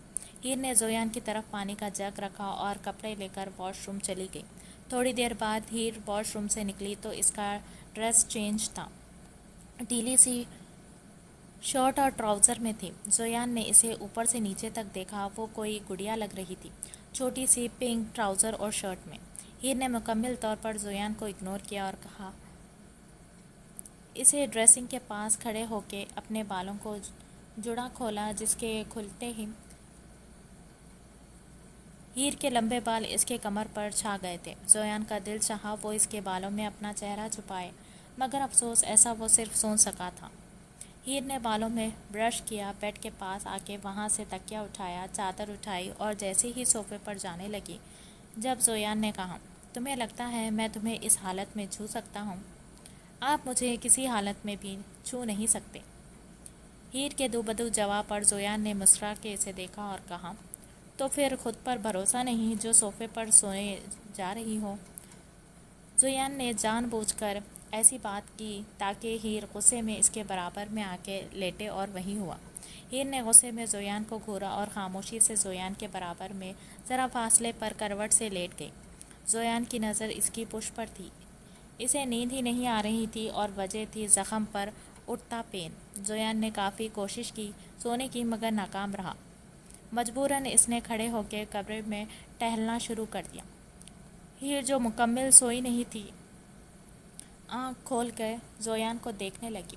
ہیر نے زویان کی طرف پانی کا جگ رکھا اور کپڑے لے کر واش روم چلی گئی۔ تھوڑی دیر بعد ہیر واش روم سے نکلی تو اس کا ڈریس چینج تھا، ڈھیلی سی شرٹ اور ٹراؤزر میں تھی۔ زویان نے اسے اوپر سے نیچے تک دیکھا، وہ کوئی گڑیا لگ رہی تھی، چھوٹی سی پنک ٹراؤزر اور شرٹ میں۔ ہیر نے مکمل طور پر زویان کو اگنور کیا اور کہا، اسے ڈریسنگ کے پاس کھڑے ہو کے اپنے بالوں کو جڑا کھولا، جس کے کھلتے ہی ہیر کے لمبے بال اس کے کمر پر چھا گئے تھے۔ زویان کا دل چاہا وہ اس کے بالوں میں اپنا چہرہ چھپائے، مگر افسوس ایسا وہ صرف سوچ سکا تھا۔ ہیر نے بالوں میں برش کیا، بیڈ کے پاس آ کے وہاں سے تکیہ اٹھایا، چادر اٹھائی اور جیسے ہی صوفے پر جانے لگی، جب زویان نے کہا، تمہیں لگتا ہے میں تمہیں اس حالت میں چھو سکتا ہوں؟ آپ مجھے کسی حالت میں بھی چھو نہیں سکتے۔ ہیر کے دو بدو جواب پر زویان نے مسکرا کے اسے دیکھا اور کہا، تو پھر خود پر بھروسہ نہیں جو صوفے پر سونے جا رہی ہو؟ زویان نے جان بوجھ کر ایسی بات کی تاکہ ہیر غصے میں اس کے برابر میں آ کے لیٹے اور وہی ہوا۔ ہیر نے غصے میں زویان کو گھورا اور خاموشی سے زویان کے برابر میں ذرا فاصلے پر کروٹ سے لیٹ گئی۔ زویان کی نظر اس کی پشت پر تھی، اسے نیند ہی نہیں آ رہی تھی اور وجہ تھی زخم پر اٹھتا پین۔ زویان نے کافی کوشش کی سونے کی، مگر ناکام رہا۔ مجبوراً اس نے کھڑے ہو کے کمرے میں ٹہلنا شروع کر دیا۔ ہیر جو مکمل سوئی نہیں تھی، آنکھ کھول کے زویان کو دیکھنے لگی۔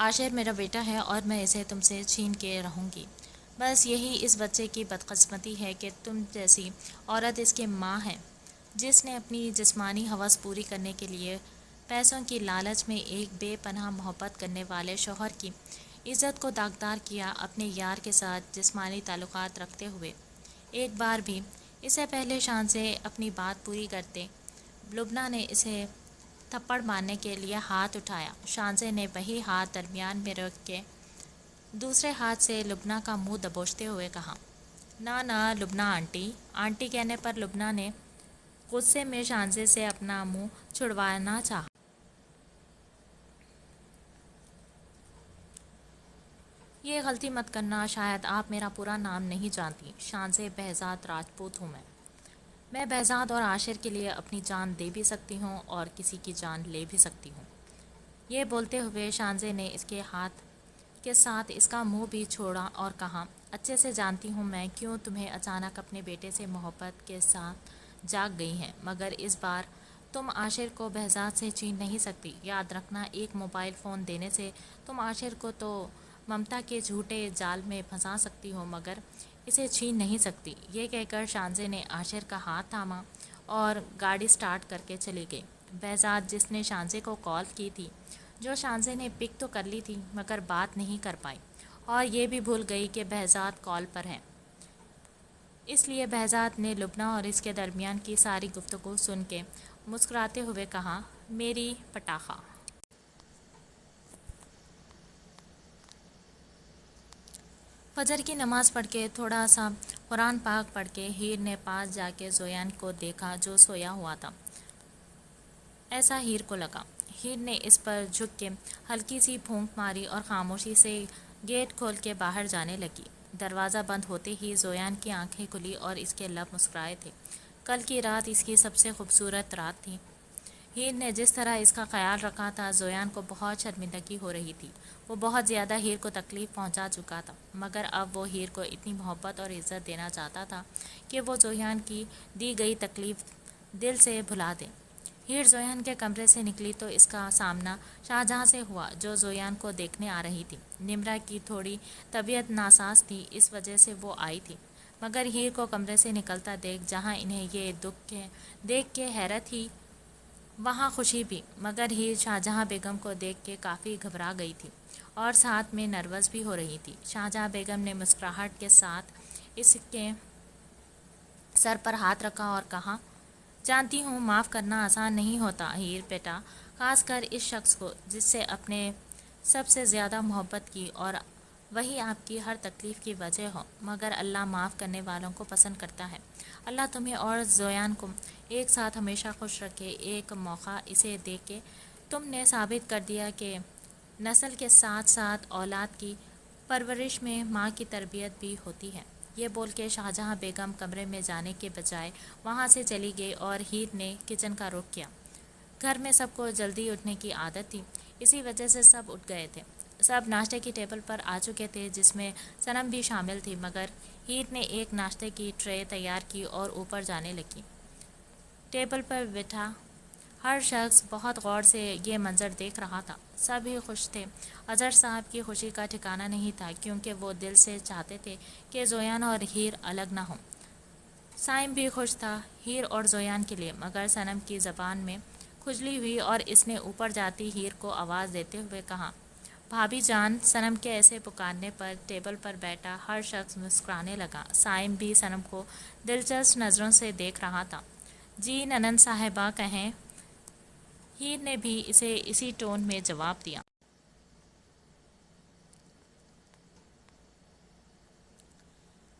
عاشر میرا بیٹا ہے اور میں اسے تم سے چھین کے رہوں گی۔ بس یہی اس بچے کی بدقسمتی ہے کہ تم جیسی عورت اس کی ماں ہے، جس نے اپنی جسمانی ہوس پوری کرنے کے لیے پیسوں کی لالچ میں ایک بے پناہ محبت کرنے والے شوہر کی عزت کو داغدار کیا۔ اپنے یار کے ساتھ جسمانی تعلقات رکھتے ہوئے ایک بار بھی اسے پہلے شان سے اپنی بات پوری کرتے لبنہ نے اسے تھپڑ مارنے کے لیے ہاتھ اٹھایا۔ شانزے نے وہی ہاتھ درمیان میں رکھ کے دوسرے ہاتھ سے لبنہ کا منہ دبوچتے ہوئے کہا، نہ نہ لبنہ آنٹی۔ آنٹی کہنے پر لبنہ نے غصے میں شانزے سے اپنا منہ چھڑوانا چاہا۔ یہ غلطی مت کرنا، شاید آپ میرا پورا نام نہیں جانتی۔ شانزے بہزاد راجپوت ہوں میں بہزاد اور عاشر کے لیے اپنی جان دے بھی سکتی ہوں اور کسی کی جان لے بھی سکتی ہوں۔ یہ بولتے ہوئے شانزے نے اس کے ہاتھ کے ساتھ اس کا منہ بھی چھوڑا اور کہا، اچھے سے جانتی ہوں میں کیوں تمہیں اچانک اپنے بیٹے سے محبت کے ساتھ جاگ گئی ہیں، مگر اس بار تم عاشر کو بہزاد سے چھین نہیں سکتی۔ یاد رکھنا، ایک موبائل فون دینے سے تم عاشر کو تو ممتا کے جھوٹے جال میں پھنسا سکتی ہو، مگر اسے چھین نہیں سکتی۔ یہ کہہ کر شانزے نے عاشر کا ہاتھ تھاما اور گاڑی سٹارٹ کر کے چلی گئی۔ بہزاد، جس نے شانزے کو کال کی تھی، جو شانزے نے پک تو کر لی تھی مگر بات نہیں کر پائی، اور یہ بھی بھول گئی کہ بہزاد کال پر ہے۔ اس لیے بہزاد نے لبنہ اور اس کے درمیان کی ساری گفتگو سن کے مسکراتے ہوئے کہا، میری پٹاخہ۔ فجر کی نماز پڑھ کے تھوڑا سا قرآن پاک پڑھ کے ہیر نے پاس جا کے زویان کو دیکھا جو سویا ہوا تھا۔ ایسا ہیر کو لگا۔ ہیر نے اس پر جھک کے ہلکی سی پھونک ماری اور خاموشی سے گیٹ کھول کے باہر جانے لگی۔ دروازہ بند ہوتے ہی زویان کی آنکھیں کھلی اور اس کے لب مسکرائے تھے۔ کل کی رات اس کی سب سے خوبصورت رات تھی۔ ہیر نے جس طرح اس کا خیال رکھا تھا، زویان کو بہت شرمندگی ہو رہی تھی۔ وہ بہت زیادہ ہیر کو تکلیف پہنچا چکا تھا، مگر اب وہ ہیر کو اتنی محبت اور عزت دینا چاہتا تھا کہ وہ زویان کی دی گئی تکلیف دل سے بھلا دے۔ ہیر زویان کے کمرے سے نکلی تو اس کا سامنا شاہجہاں سے ہوا، جو زویان کو دیکھنے آ رہی تھی۔ نمرہ کی تھوڑی طبیعت ناساز تھی، اس وجہ سے وہ آئی تھی، مگر ہیر کو کمرے سے نکلتا دیکھ جہاں انہیں یہ دکھ دیکھ کے حیرت ہی وہاں خوشی بھی، مگر ہیر شاہجہاں بیگم کو دیکھ کے کافی گھبرا گئی تھی اور ساتھ میں نروس بھی ہو رہی تھی۔ شاہجہاں بیگم نے مسکراہٹ کے ساتھ اس کے سر پر ہاتھ رکھا اور کہا، جانتی ہوں معاف کرنا آسان نہیں ہوتا ہیر بیٹا، خاص کر اس شخص کو جس سے اپنے سب سے زیادہ محبت کی اور وہی آپ کی ہر تکلیف کی وجہ ہو، مگر اللہ معاف کرنے والوں کو پسند کرتا ہے۔ اللہ تمہیں اور زویان کو ایک ساتھ ہمیشہ خوش رکھے۔ ایک موقع اسے دے کے تم نے ثابت کر دیا کہ نسل کے ساتھ ساتھ اولاد کی پرورش میں ماں کی تربیت بھی ہوتی ہے۔ یہ بول کے شاہجہاں بیگم کمرے میں جانے کے بجائے وہاں سے چلی گئی اور ہیر نے کچن کا رخ کیا۔ گھر میں سب کو جلدی اٹھنے کی عادت تھی، اسی وجہ سے سب اٹھ گئے تھے۔ سب ناشتے کی ٹیبل پر آ چکے تھے، جس میں صنم بھی شامل تھی، مگر ہیر نے ایک ناشتے کی ٹرے تیار کی اور اوپر جانے لگی۔ ٹیبل پر بیٹھا ہر شخص بہت غور سے یہ منظر دیکھ رہا تھا۔ سب ہی خوش تھے۔ اظہر صاحب کی خوشی کا ٹھکانہ نہیں تھا، کیونکہ وہ دل سے چاہتے تھے کہ زویان اور ہیر الگ نہ ہوں۔ سائم بھی خوش تھا ہیر اور زویان کے لیے، مگر صنم کی زبان میں کھجلی ہوئی اور اس نے اوپر جاتی ہیر کو آواز دیتے ہوئے کہا، بھابھی جان۔ صنم کے ایسے پکارنے پر ٹیبل پر بیٹھا ہر شخص مسکرانے لگا۔ سائم بھی صنم کو دلچسپ نظروں سے دیکھ رہا تھا۔ جی ننند صاحبہ کہیں، ہیر نے بھی اسے اسی ٹون میں جواب دیا۔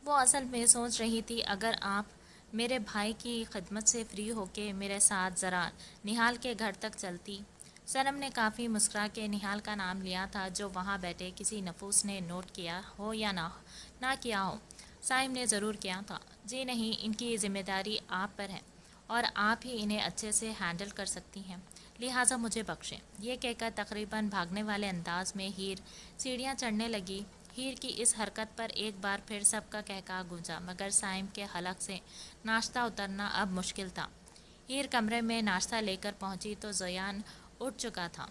وہ اصل میں سوچ رہی تھی، اگر آپ میرے بھائی کی خدمت سے فری ہو کے میرے ساتھ ذرا نہال کے گھر تک چلتی۔ صنم نے کافی مسکرا کے نہال کا نام لیا تھا، جو وہاں بیٹھے کسی نفوس نے نوٹ کیا ہو یا نہ کیا ہو۔ سائم نے ضرور کیا تھا۔ جی نہیں، ان کی ذمہ داری آپ پر ہے اور آپ ہی انہیں اچھے سے ہینڈل کر سکتی ہیں، لہٰذا مجھے بخشیں۔ یہ کہہ کر تقریباً بھاگنے والے انداز میں ہیر سیڑھیاں چڑھنے لگی۔ ہیر کی اس حرکت پر ایک بار پھر سب کا قہقہا گونجا، مگر سائم کے حلق سے ناشتہ اترنا اب مشکل تھا۔ ہیر کمرے میں ناشتہ لے کر پہنچی تو زویان اٹھ چکا تھا۔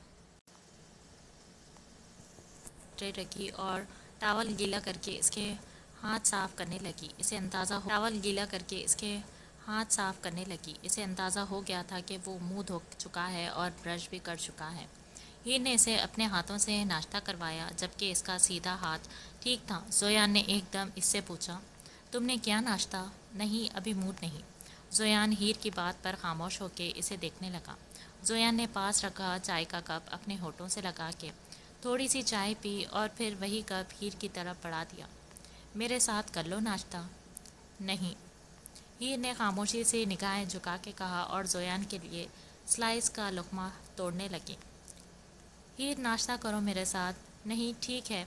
ٹرے رکھی اور ٹاول گیلا کر کے اس کے ہاتھ صاف کرنے لگی۔ اسے اندازہ ہو گیا تھا کہ وہ منہ دھو چکا ہے اور برش بھی کر چکا ہے۔ ہیر نے اسے اپنے ہاتھوں سے ناشتہ کروایا جبکہ اس کا سیدھا ہاتھ ٹھیک تھا۔ زویان نے ایک دم اس سے پوچھا، تم نے کیا ناشتہ؟ نہیں، ابھی موڈ نہیں۔ زویان ہیر کی بات پر خاموش ہو کے اسے دیکھنے لگا۔ زویان نے پاس رکھا چائے کا کپ اپنے ہونٹوں سے لگا کے تھوڑی سی چائے پی اور پھر وہی کپ ہیر کی طرف بڑھا دیا۔ میرے ساتھ کر لو ناشتہ۔ نہیں، ہیر نے خاموشی سے نگاہیں جھکا کے کہا اور زویان کے لیے سلائس کا لقمہ توڑنے لگی۔ ہیر، ناشتہ کرو میرے ساتھ۔ نہیں، ٹھیک ہے،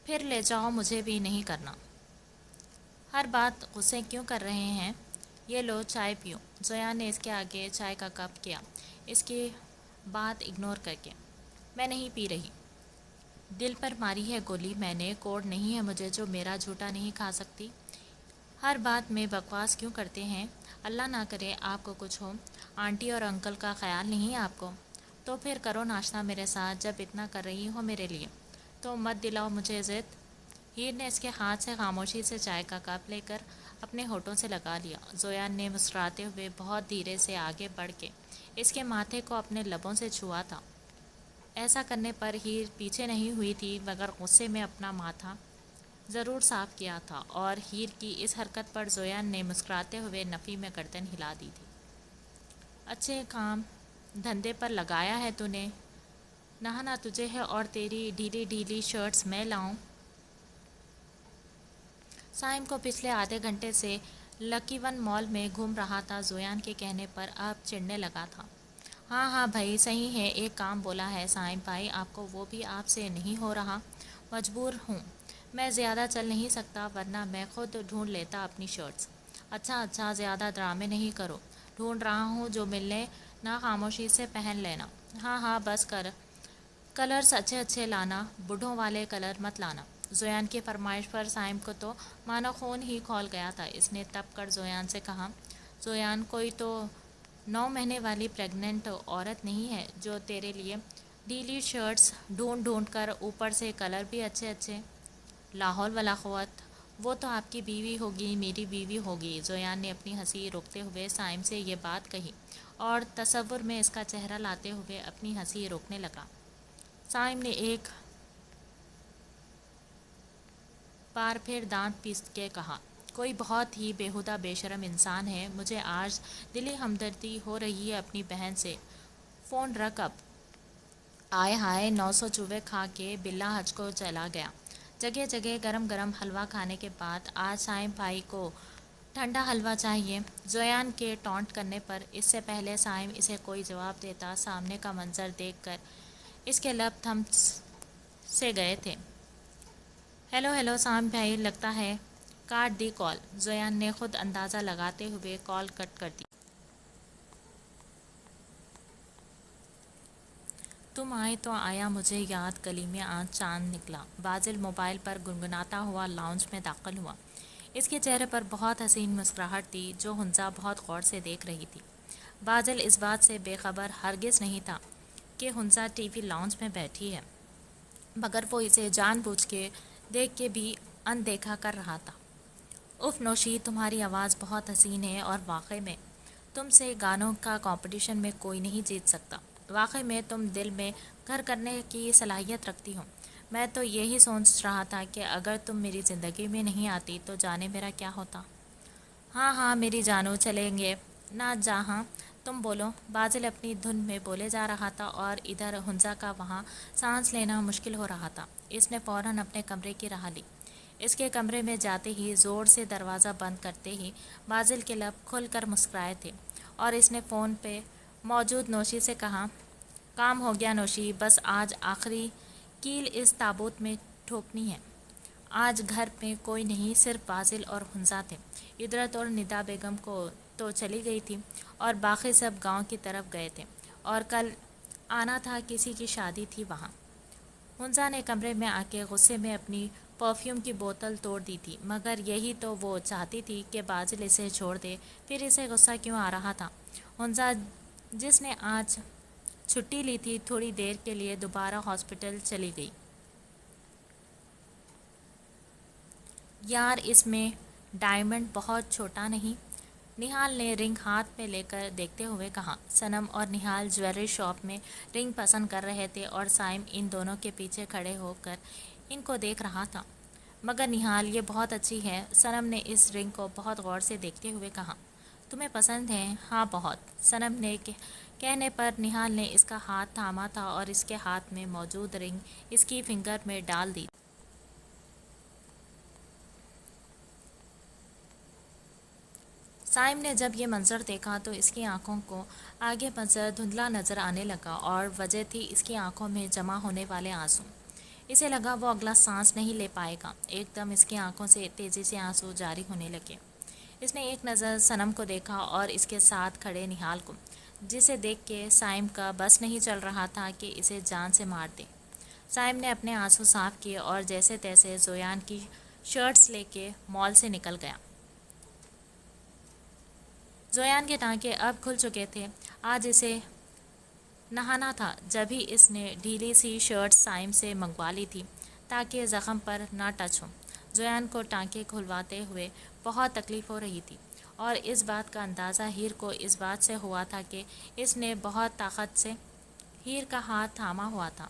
پھر لے جاؤ، مجھے بھی نہیں کرنا۔ ہر بات غصے کیوں کر رہے ہیں؟ یہ لو چائے پیو۔ زویان نے اس کے آگے چائے کا کپ کیا، اس کی بات اگنور کر کے۔ میں نہیں پی رہی۔ دل پر ماری ہے گولی میں نے، کوڑ نہیں ہے مجھے جو میرا جھوٹا نہیں کھا سکتی۔ ہر بات میں بکواس کیوں کرتے ہیں؟ اللہ نہ کرے آپ کو کچھ ہو۔ آنٹی اور انکل کا خیال نہیں آپ کو؟ تو پھر کرو ناشتہ میرے ساتھ جب اتنا کر رہی ہو میرے لیے تو مت دلاؤ مجھے ضد۔ ہیر نے اس کے ہاتھ سے خاموشی سے چائے کا کپ لے کر اپنے ہونٹوں سے لگا لیا۔ زویان نے مسکراتے ہوئے بہت دھیرے سے آگے بڑھ کے اس کے ماتھے کو اپنے لبوں سے چھوا تھا۔ ایسا کرنے پر ہیر پیچھے نہیں ہوئی تھی مگر غصے میں اپنا ماتھا ضرور صاف کیا تھا، اور ہیر کی اس حرکت پر زویان نے مسکراتے ہوئے نفی میں گردن ہلا دی تھی۔ اچھے کام دھندے پر لگایا ہے تو نے۔ نہانا تجھے ہے اور تیری ڈھیلی ڈھیلی شرٹس میں لاؤں؟ سائم کو پچھلے آدھے گھنٹے سے لکی ون مال میں گھوم رہا تھا۔ زویان کے کہنے پر اب چڑھنے لگا تھا۔ ہاں ہاں بھائی صحیح ہے، ایک کام بولا ہے سائم بھائی آپ کو، وہ بھی آپ سے نہیں ہو رہا؟ مجبور ہوں، میں زیادہ چل نہیں سکتا ورنہ میں خود ڈھونڈ لیتا اپنی شرٹس۔ اچھا زیادہ ڈرامے نہیں کرو، ڈھونڈ رہا ہوں جو ملنے نہ خاموشی سے پہن لینا۔ ہاں بس کر، کلرز اچھے لانا، بڈھوں والے کلر مت لانا۔ زویان کی فرمائش پر سائم کو تو مانو خون ہی کھول گیا تھا۔ اس نے تپ کر زویان سے کہا، زویان کوئی تو 9 مہینے والی پریگننٹ عورت نہیں ہے جو تیرے لیے ڈھیلی شرٹس ڈھونڈ کر اوپر سے کلر بھی اچھے۔ لا حول ولا قوت، وہ تو آپ کی بیوی ہوگی، میری بیوی ہوگی۔ زویان نے اپنی ہنسی روکتے ہوئے سائم سے یہ بات کہی اور تصور میں اس کا چہرہ لاتے ہوئے اپنی ہنسی روکنے لگا۔ سائم نے ایک بار پھر دانت پیس کے کہا، کوئی بہت ہی بیہودہ بے شرم انسان ہے، مجھے آج دلی ہمدردی ہو رہی ہے اپنی بہن سے۔ فون رکھ اب۔ آئے ہائے، 900 چوہے کھا کے بلا حج کو چلا گیا۔ جگہ گرم حلوہ کھانے کے بعد آج سائم بھائی کو ٹھنڈا حلوہ چاہیے۔ زویان کے ٹونٹ کرنے پر اس سے پہلے سائم اسے کوئی جواب دیتا، سامنے کا منظر دیکھ کر اس کے لب تھم سے گئے تھے۔ ہیلو سائم بھائی، لگتا ہے کاٹ دی کال۔ زویان نے خود اندازہ لگاتے ہوئے کال کٹ کر دی۔ تم آئے تو آیا مجھے یاد، گلی میں آج چاند نکلا۔ بازل موبائل پر گنگناتا ہوا لاؤنج میں داخل ہوا۔ اس کے چہرے پر بہت حسین مسکراہٹ تھی جو حنزہ بہت غور سے دیکھ رہی تھی۔ بازل اس بات سے بے خبر ہرگز نہیں تھا کہ حنزہ ٹی وی لاؤنج میں بیٹھی ہے، مگر وہ اسے جان بوجھ کے دیکھ کے بھی اندیکھا کر رہا تھا۔ اف نوشی، تمہاری آواز بہت حسین ہے اور واقعی میں تم سے گانوں کا کمپٹیشن میں کوئی نہیں جیت سکتا۔ واقعی میں تم دل میں گھر کرنے کی صلاحیت رکھتی ہو۔ میں تو یہی سوچ رہا تھا کہ اگر تم میری زندگی میں نہیں آتی تو جانے میرا کیا ہوتا۔ ہاں میری جانو، چلیں گے نہ جہاں تم بولو۔ بازل اپنی دھن میں بولے جا رہا تھا اور ادھر حنزہ کا وہاں سانس لینا مشکل ہو رہا تھا۔ اس نے فوراً اپنے کمرے کی راہ لی۔ اس کے کمرے میں جاتے ہی زور سے دروازہ بند کرتے ہی بازل کے لب کھل کر مسکرائے تھے اور اس نے فون پہ موجود نوشی سے کہا، کام ہو گیا نوشی، بس آج آخری کیل اس تابوت میں ٹھوکنی ہے۔ آج گھر میں کوئی نہیں، صرف بازل اور حنزہ تھے۔ ادرت اور ندا بیگم کو تو چلی گئی تھی اور باقی سب گاؤں کی طرف گئے تھے اور کل آنا تھا، کسی کی شادی تھی وہاں۔ حنزہ نے کمرے میں آ کے غصے میں اپنی پرفیوم کی بوتل توڑ دی تھی، مگر یہی تو وہ چاہتی تھی کہ بازل اسے چھوڑ دے، پھر اسے غصہ کیوں آ رہا تھا؟ حنزہ جس نے آج چھٹی لی تھی، تھوڑی دیر کے لیے دوبارہ ہاسپٹل چلی گئی۔ یار اس میں ڈائمنڈ بہت چھوٹا نہیں؟ نہال نے رنگ ہاتھ میں لے کر دیکھتے ہوئے کہا۔ صنم اور نہال جویلری شاپ میں رنگ پسند کر رہے تھے اور سائم ان دونوں کے پیچھے کھڑے ہو کر ان کو دیکھ رہا تھا۔ مگر نہال یہ بہت اچھی ہے۔ صنم نے اس رنگ کو بہت غور سے دیکھتے ہوئے کہا۔ تمہیں پسند ہے؟ ہاں بہت۔ صنم نے کہنے پر نہال نے اس کا ہاتھ تھاما تھا اور اس کے ہاتھ میں موجود رنگ اس کی فنگر میں ڈال دی۔ سائم نے جب یہ منظر دیکھا تو اس کی آنکھوں کو آگے منظر دھندلا نظر آنے لگا اور وجہ تھی اس کی آنکھوں میں جمع ہونے والے آنسو۔ اسے لگا وہ اگلا سانس نہیں لے پائے گا۔ ایک دم اس کی آنکھوں سے تیزی سے آنسو جاری ہونے لگے۔ اس نے ایک نظر صنم کو دیکھا اور اس کے ساتھ کھڑے نہال کو، جسے دیکھ کے سائم کا بس نہیں چل رہا تھا کہ اسے جان سے مار دے۔ سائم نے اپنے آنسو صاف کیے اور جیسے تیسے زویان کی شرٹس لے کے مال سے نکل گیا۔ زویان کے ٹانکے اب کھل چکے تھے۔ آج اسے نہانا تھا، جبھی اس نے ڈھیلی سی شرٹ سائم سے منگوا لی تھی تاکہ زخم پر نہ ٹچ ہو۔ زویان کو ٹانکے کھلواتے ہوئے بہت تکلیف ہو رہی تھی اور اس بات کا اندازہ ہیر کو اس بات سے ہوا تھا کہ اس نے بہت طاقت سے ہیر کا ہاتھ تھاما ہوا تھا۔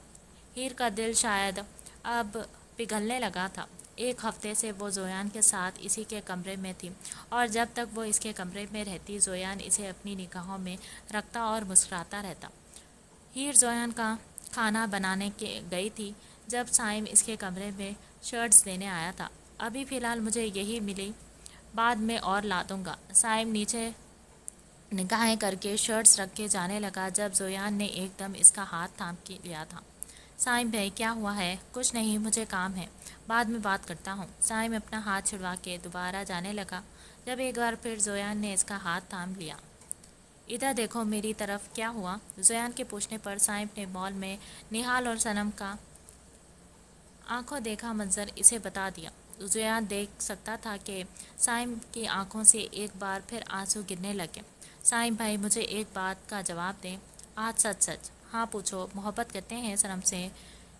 ہیر کا دل شاید اب پگھلنے لگا تھا۔ ایک ہفتے سے وہ زویان کے ساتھ اسی کے کمرے میں تھی اور جب تک وہ اس کے کمرے میں رہتی زویان اسے اپنی نگاہوں میں رکھتا اور مسکراتا رہتا۔ ہیر زویان کا کھانا بنانے کے گئی تھی جب سائم اس کے کمرے میں شرٹس لینے آیا تھا۔ ابھی فی الحال مجھے یہی ملی، بعد میں اور لا دوں گا۔ سائم نیچے نگاہیں کر کے شرٹس رکھ کے جانے لگا جب زویان نے ایک دم اس کا ہاتھ تھام کے لیا تھا۔ سائم بھائی کیا ہوا ہے؟ کچھ نہیں، مجھے کام ہے، بعد میں بات کرتا ہوں۔ سائم اپنا ہاتھ چھڑوا کے دوبارہ جانے لگا جب ایک بار پھر زویان نے اس کا ہاتھ تھام لیا۔ ادھر دیکھو میری طرف، کیا ہوا؟ زویان کے پوچھنے پر سائم نے مال میں نہال اور صنم کا آنکھوں دیکھا منظر اسے بتا دیا۔ زویان دیکھ سکتا تھا کہ سائم کی آنکھوں سے ایک بار پھر آنسو گرنے لگے۔ سائم بھائی مجھے ایک بات کا جواب دیں، آج سچ سچ۔ ہاں پوچھو۔ محبت کرتے ہیں صنم سے؟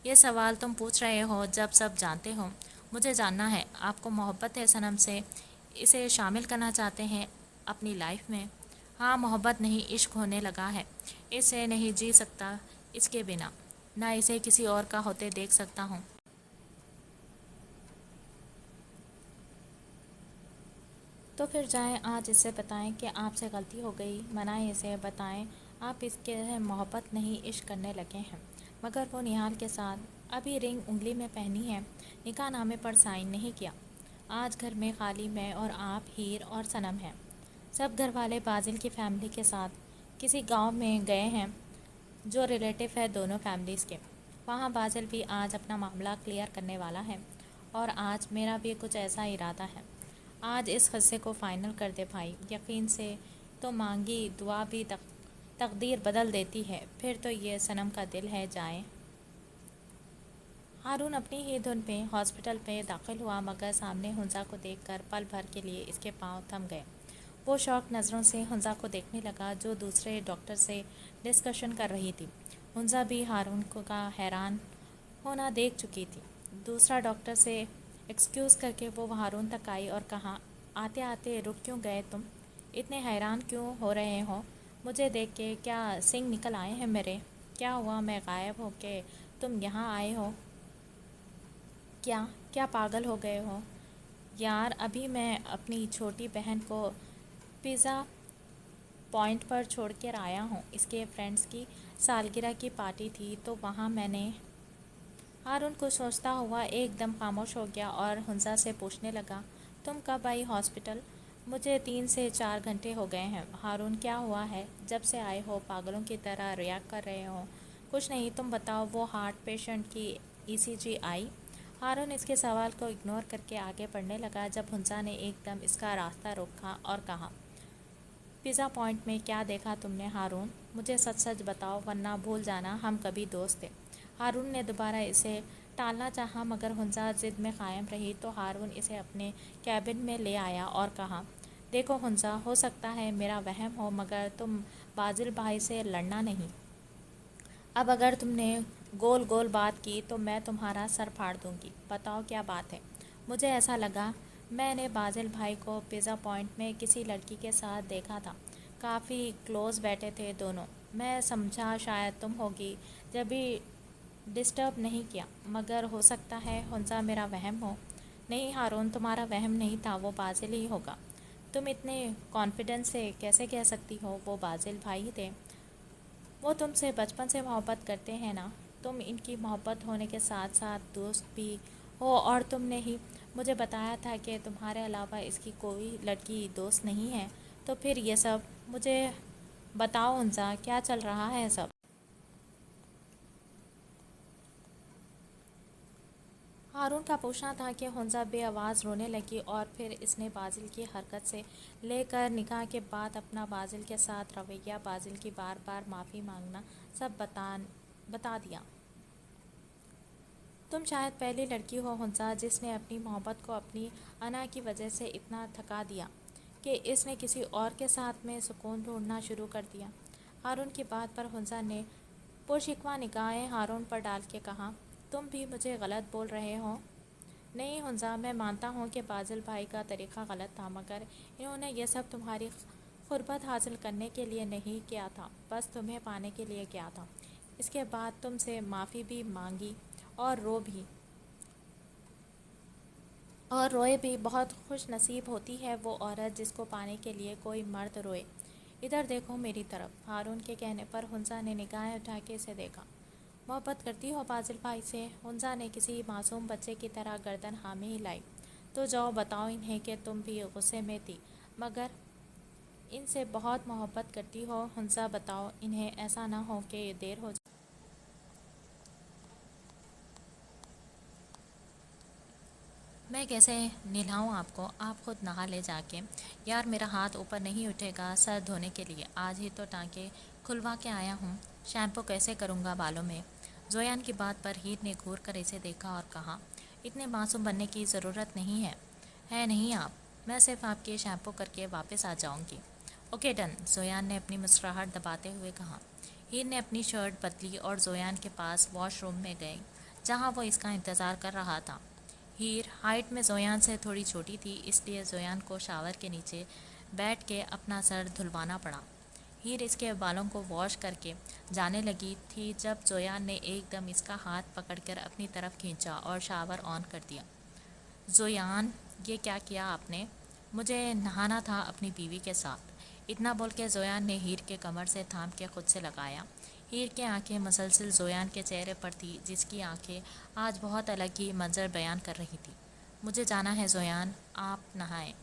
یہ سوال تم پوچھ رہے ہو جب سب جانتے ہو؟ مجھے جاننا ہے، آپ کو محبت ہے صنم سے؟ اسے شامل کرنا چاہتے ہیں اپنی لائف میں؟ ہاں محبت نہیں، عشق ہونے لگا ہے۔ اسے نہیں جی سکتا اس کے بنا، نہ اسے کسی اور کا ہوتے دیکھ سکتا ہوں۔ تو پھر جائیں آج اسے بتائیں کہ آپ سے غلطی ہو گئی، منائیں اسے، بتائیں آپ اس کے محبت نہیں عشق کرنے لگے ہیں۔ مگر وہ نہال کے ساتھ ابھی رنگ انگلی میں پہنی ہے، نکاح نامے پر سائن نہیں کیا۔ آج گھر میں خالی میں اور آپ، ہیر اور صنم ہیں۔ سب گھر والے بازل کی فیملی کے ساتھ کسی گاؤں میں گئے ہیں جو ریلیٹیو ہے دونوں فیملیز کے۔ وہاں بازل بھی آج اپنا معاملہ کلیئر کرنے والا ہے اور آج میرا بھی کچھ ایسا ارادہ ہے۔ آج اس قصے کو فائنل کر دے بھائی، یقین سے تو مانگی دعا بھی تقدیر بدل دیتی ہے، پھر تو یہ صنم کا دل ہے جائیں۔ ہارون اپنی ہی دھن میں ہاسپٹل میں داخل ہوا مگر سامنے حنزہ کو دیکھ کر پل بھر کے لیے اس کے پاؤں تھم گئے۔ وہ شوق نظروں سے حنزہ کو دیکھنے لگا جو دوسرے ڈاکٹر سے ڈسکشن کر رہی تھی۔ حنزہ بھی ہارون کا حیران ہونا دیکھ چکی تھی۔ دوسرا ڈاکٹر سے ایکسکیوز کر کے وہ ہارون تک آئی اور کہا، آتے آتے رک کیوں گئے تم؟ اتنے حیران کیوں ہو رہے ہو مجھے دیکھ کے؟ کیا سنگ نکل آئے ہیں میرے؟ کیا ہوا میں غائب ہو کے تم یہاں آئے ہو؟ کیا پاگل ہو گئے ہو؟ یار ابھی میں اپنی چھوٹی بہن کو پیزا پوائنٹ پر چھوڑ کر آیا ہوں، اس کے فرینڈز کی سالگرہ کی پارٹی تھی تو وہاں میں نے۔ ہارون کچھ سوچتا ہوا ایک دم خاموش ہو گیا اور حنزہ سے پوچھنے لگا، تم کب آئی ہاسپٹل؟ مجھے 3 سے 4 گھنٹے ہو گئے ہیں۔ ہارون کیا ہوا ہے؟ جب سے آئے ہو پاگلوں کی طرح ریاکٹ کر رہے ہو۔ کچھ نہیں، تم بتاؤ وہ ہارٹ پیشنٹ کی ECG آئی؟ ہارون اس کے سوال کو اگنور کر کے آگے بڑھنے لگا جب حنزہ نے ایک دم اس کا راستہ روکا اور کہا، پیزا پوائنٹ میں کیا دیکھا تم نے ہارون؟ مجھے سچ سچ بتاؤ ورنہ بھول جانا ہم کبھی دوست تھے۔ ہارون نے دوبارہ اسے ٹالنا چاہا مگر حنزہ ضد میں قائم رہی تو ہارون اسے اپنے کیبن میں لے آیا اور کہا، دیکھو حنزہ، ہو سکتا ہے میرا وہم ہو مگر تم بازل بھائی سے لڑنا نہیں۔ اب اگر تم نے گول گول بات کی تو میں تمہارا سر پھاڑ دوں گی۔ بتاؤ کیا بات ہے؟ مجھے ایسا لگا میں نے بازل بھائی کو پیزا پوائنٹ میں کسی لڑکی کے ساتھ دیکھا تھا، کافی کلوز بیٹھے تھے دونوں۔ میں سمجھا شاید تم ہوگی، جب بھی ڈسٹرب نہیں کیا، مگر ہو سکتا ہے حنزہ میرا وہم ہو۔ نہیں ہارون، تمہارا وہم نہیں تھا، وہ بازل ہی ہوگا۔ تم اتنے کانفیڈنس سے کیسے کہہ سکتی ہو وہ بازل بھائی ہی تھے؟ وہ تم سے بچپن سے محبت کرتے ہیں نا، تم ان کی محبت ہونے کے ساتھ ساتھ دوست بھی ہو، اور تم نے ہی مجھے بتایا تھا کہ تمہارے علاوہ اس کی کوئی لڑکی دوست نہیں ہے۔ تو پھر یہ سب مجھے بتاؤ حنزہ، کیا چل رہا ہے سب؟ ہارون کا پوچھنا تھا کہ حنزہ بے آواز رونے لگی، اور پھر اس نے بازل کی حرکت سے لے کر نکاح کے بعد اپنا بازل کے ساتھ رویہ، بازل کی بار بار معافی مانگنا، سب بتا دیا۔ تم شاید پہلی لڑکی ہو حنزہ جس نے اپنی محبت کو اپنی انا کی وجہ سے اتنا تھکا دیا کہ اس نے کسی اور کے ساتھ میں سکون ڈھونڈنا شروع کر دیا۔ ہارون کی بات پر حنزہ نے پرشکوہ نگاہیں ہارون پر ڈال کے کہا، تم بھی مجھے غلط بول رہے ہو؟ نہیں حنزہ، میں مانتا ہوں کہ بازل بھائی کا طریقہ غلط تھا، مگر انہوں نے یہ سب تمہاری قربت حاصل کرنے کے لیے نہیں کیا تھا، بس تمہیں پانے کے لیے کیا تھا۔ اس کے بعد تم سے معافی بھی مانگی اور روئے بھی۔ بہت خوش نصیب ہوتی ہے وہ عورت جس کو پانے کے لیے کوئی مرد روئے۔ ادھر دیکھو میری طرف۔ ہارون کے کہنے پر حنزہ نے نگاہیں اٹھا کے اسے دیکھا۔ محبت کرتی ہو بازل بھائی سے؟ حنزہ نے کسی معصوم بچے کی طرح گردن ہامے ہلائی۔ تو جاؤ بتاؤ انہیں کہ تم بھی غصے میں تھی، مگر ان سے بہت محبت کرتی ہو۔ حنزہ بتاؤ انہیں، ایسا نہ ہو کہ یہ دیر ہو جائے۔ میں کیسے نہلاؤں آپ کو؟ آپ خود نہا لے جا کے۔ یار میرا ہاتھ اوپر نہیں اٹھے گا سر دھونے کے لیے، آج ہی تو ٹانکے کھلوا کے آیا ہوں، شیمپو کیسے کروں گا بالوں میں؟ زویان کی بات پر ہیر نے گھور کر اسے دیکھا اور کہا، اتنے معصوم بننے کی ضرورت نہیں ہے۔ ہے نہیں آپ، میں صرف آپ کے شیمپو کر کے واپس آ جاؤں گی۔ اوکے ڈن، زویان نے اپنی مسکراہٹ دباتے ہوئے کہا۔ ہیر نے اپنی شرٹ بدلی اور زویان کے پاس واش روم میں گئی، جہاں وہ اس کا انتظار کر رہا تھا۔ ہیر ہائٹ میں زویان سے تھوڑی چھوٹی تھی، اس لیے زویان کو شاور کے نیچے بیٹھ کے اپنا سر دھلوانا پڑا۔ ہیر اس کے بالوں کو واش کر کے جانے لگی تھی جب زویان نے ایک دم اس کا ہاتھ پکڑ کر اپنی طرف کھینچا اور شاور آن کر دیا۔ زویان، یہ کیا کیا آپ نے؟ مجھے نہانا تھا اپنی بیوی کے ساتھ۔ اتنا بول کے زویان نے ہیر کے کمر سے تھام کے خود سے لگایا۔ ہیر کی آنکھیں مسلسل زویان کے چہرے پر تھی، جس کی آنکھیں آج بہت الگ ہی منظر بیان کر رہی تھی۔ مجھے جانا ہے زویان، آپ نہائیں۔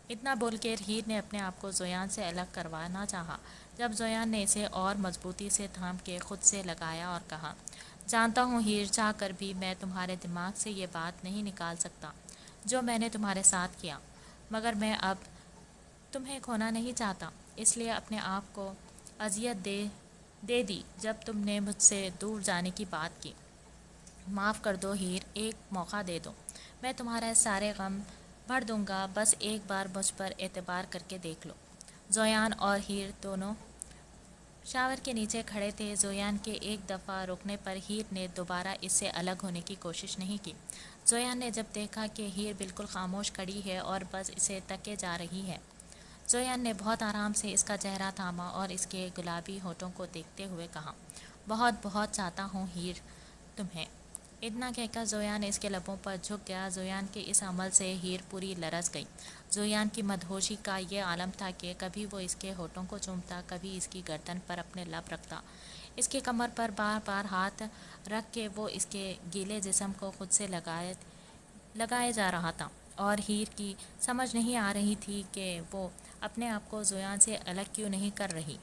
اتنا بول کے ہیر نے اپنے آپ کو زویان سے الگ کروانا چاہا، جب زویان نے اسے اور مضبوطی سے تھام کے خود سے لگایا اور کہا، جانتا ہوں ہیر، چاہ کر بھی میں تمہارے دماغ سے یہ بات نہیں نکال سکتا جو میں نے تمہارے ساتھ کیا، مگر میں اب تمہیں کھونا نہیں چاہتا، اس لیے اپنے آپ کو اذیت دے دی جب تم نے مجھ سے دور جانے کی بات کی۔ معاف کر دو ہیر، ایک موقع دے دو، میں تمہارے سارے غم بھر دوں گا، بس ایک بار مجھ پر اعتبار کر کے دیکھ لو۔ زویان اور ہیر دونوں شاور کے نیچے کھڑے تھے۔ زویان کے ایک دفعہ رکنے پر ہیر نے دوبارہ اس سے الگ ہونے کی کوشش نہیں کی۔ زویان نے جب دیکھا کہ ہیر بالکل خاموش کھڑی ہے اور بس اسے تکے جا رہی ہے، زویان نے بہت آرام سے اس کا چہرہ تھاما اور اس کے گلابی ہونٹوں کو دیکھتے ہوئے کہا، بہت بہت چاہتا ہوں ہیر تمہیں۔ اتنا کہہ کر زویان اس کے لبوں پر جھک گیا۔ زویان کے اس عمل سے ہیر پوری لرز گئی۔ زویان کی مدہوشی کا یہ عالم تھا کہ کبھی وہ اس کے ہونٹوں کو چومتا، کبھی اس کی گردن پر اپنے لب رکھتا، اس کے کمر پر بار بار ہاتھ رکھ کے وہ اس کے گیلے جسم کو خود سے لگائے جا رہا تھا، اور ہیر کی سمجھ نہیں آ رہی تھی کہ وہ اپنے آپ کو زویان سے الگ کیوں نہیں کر رہی۔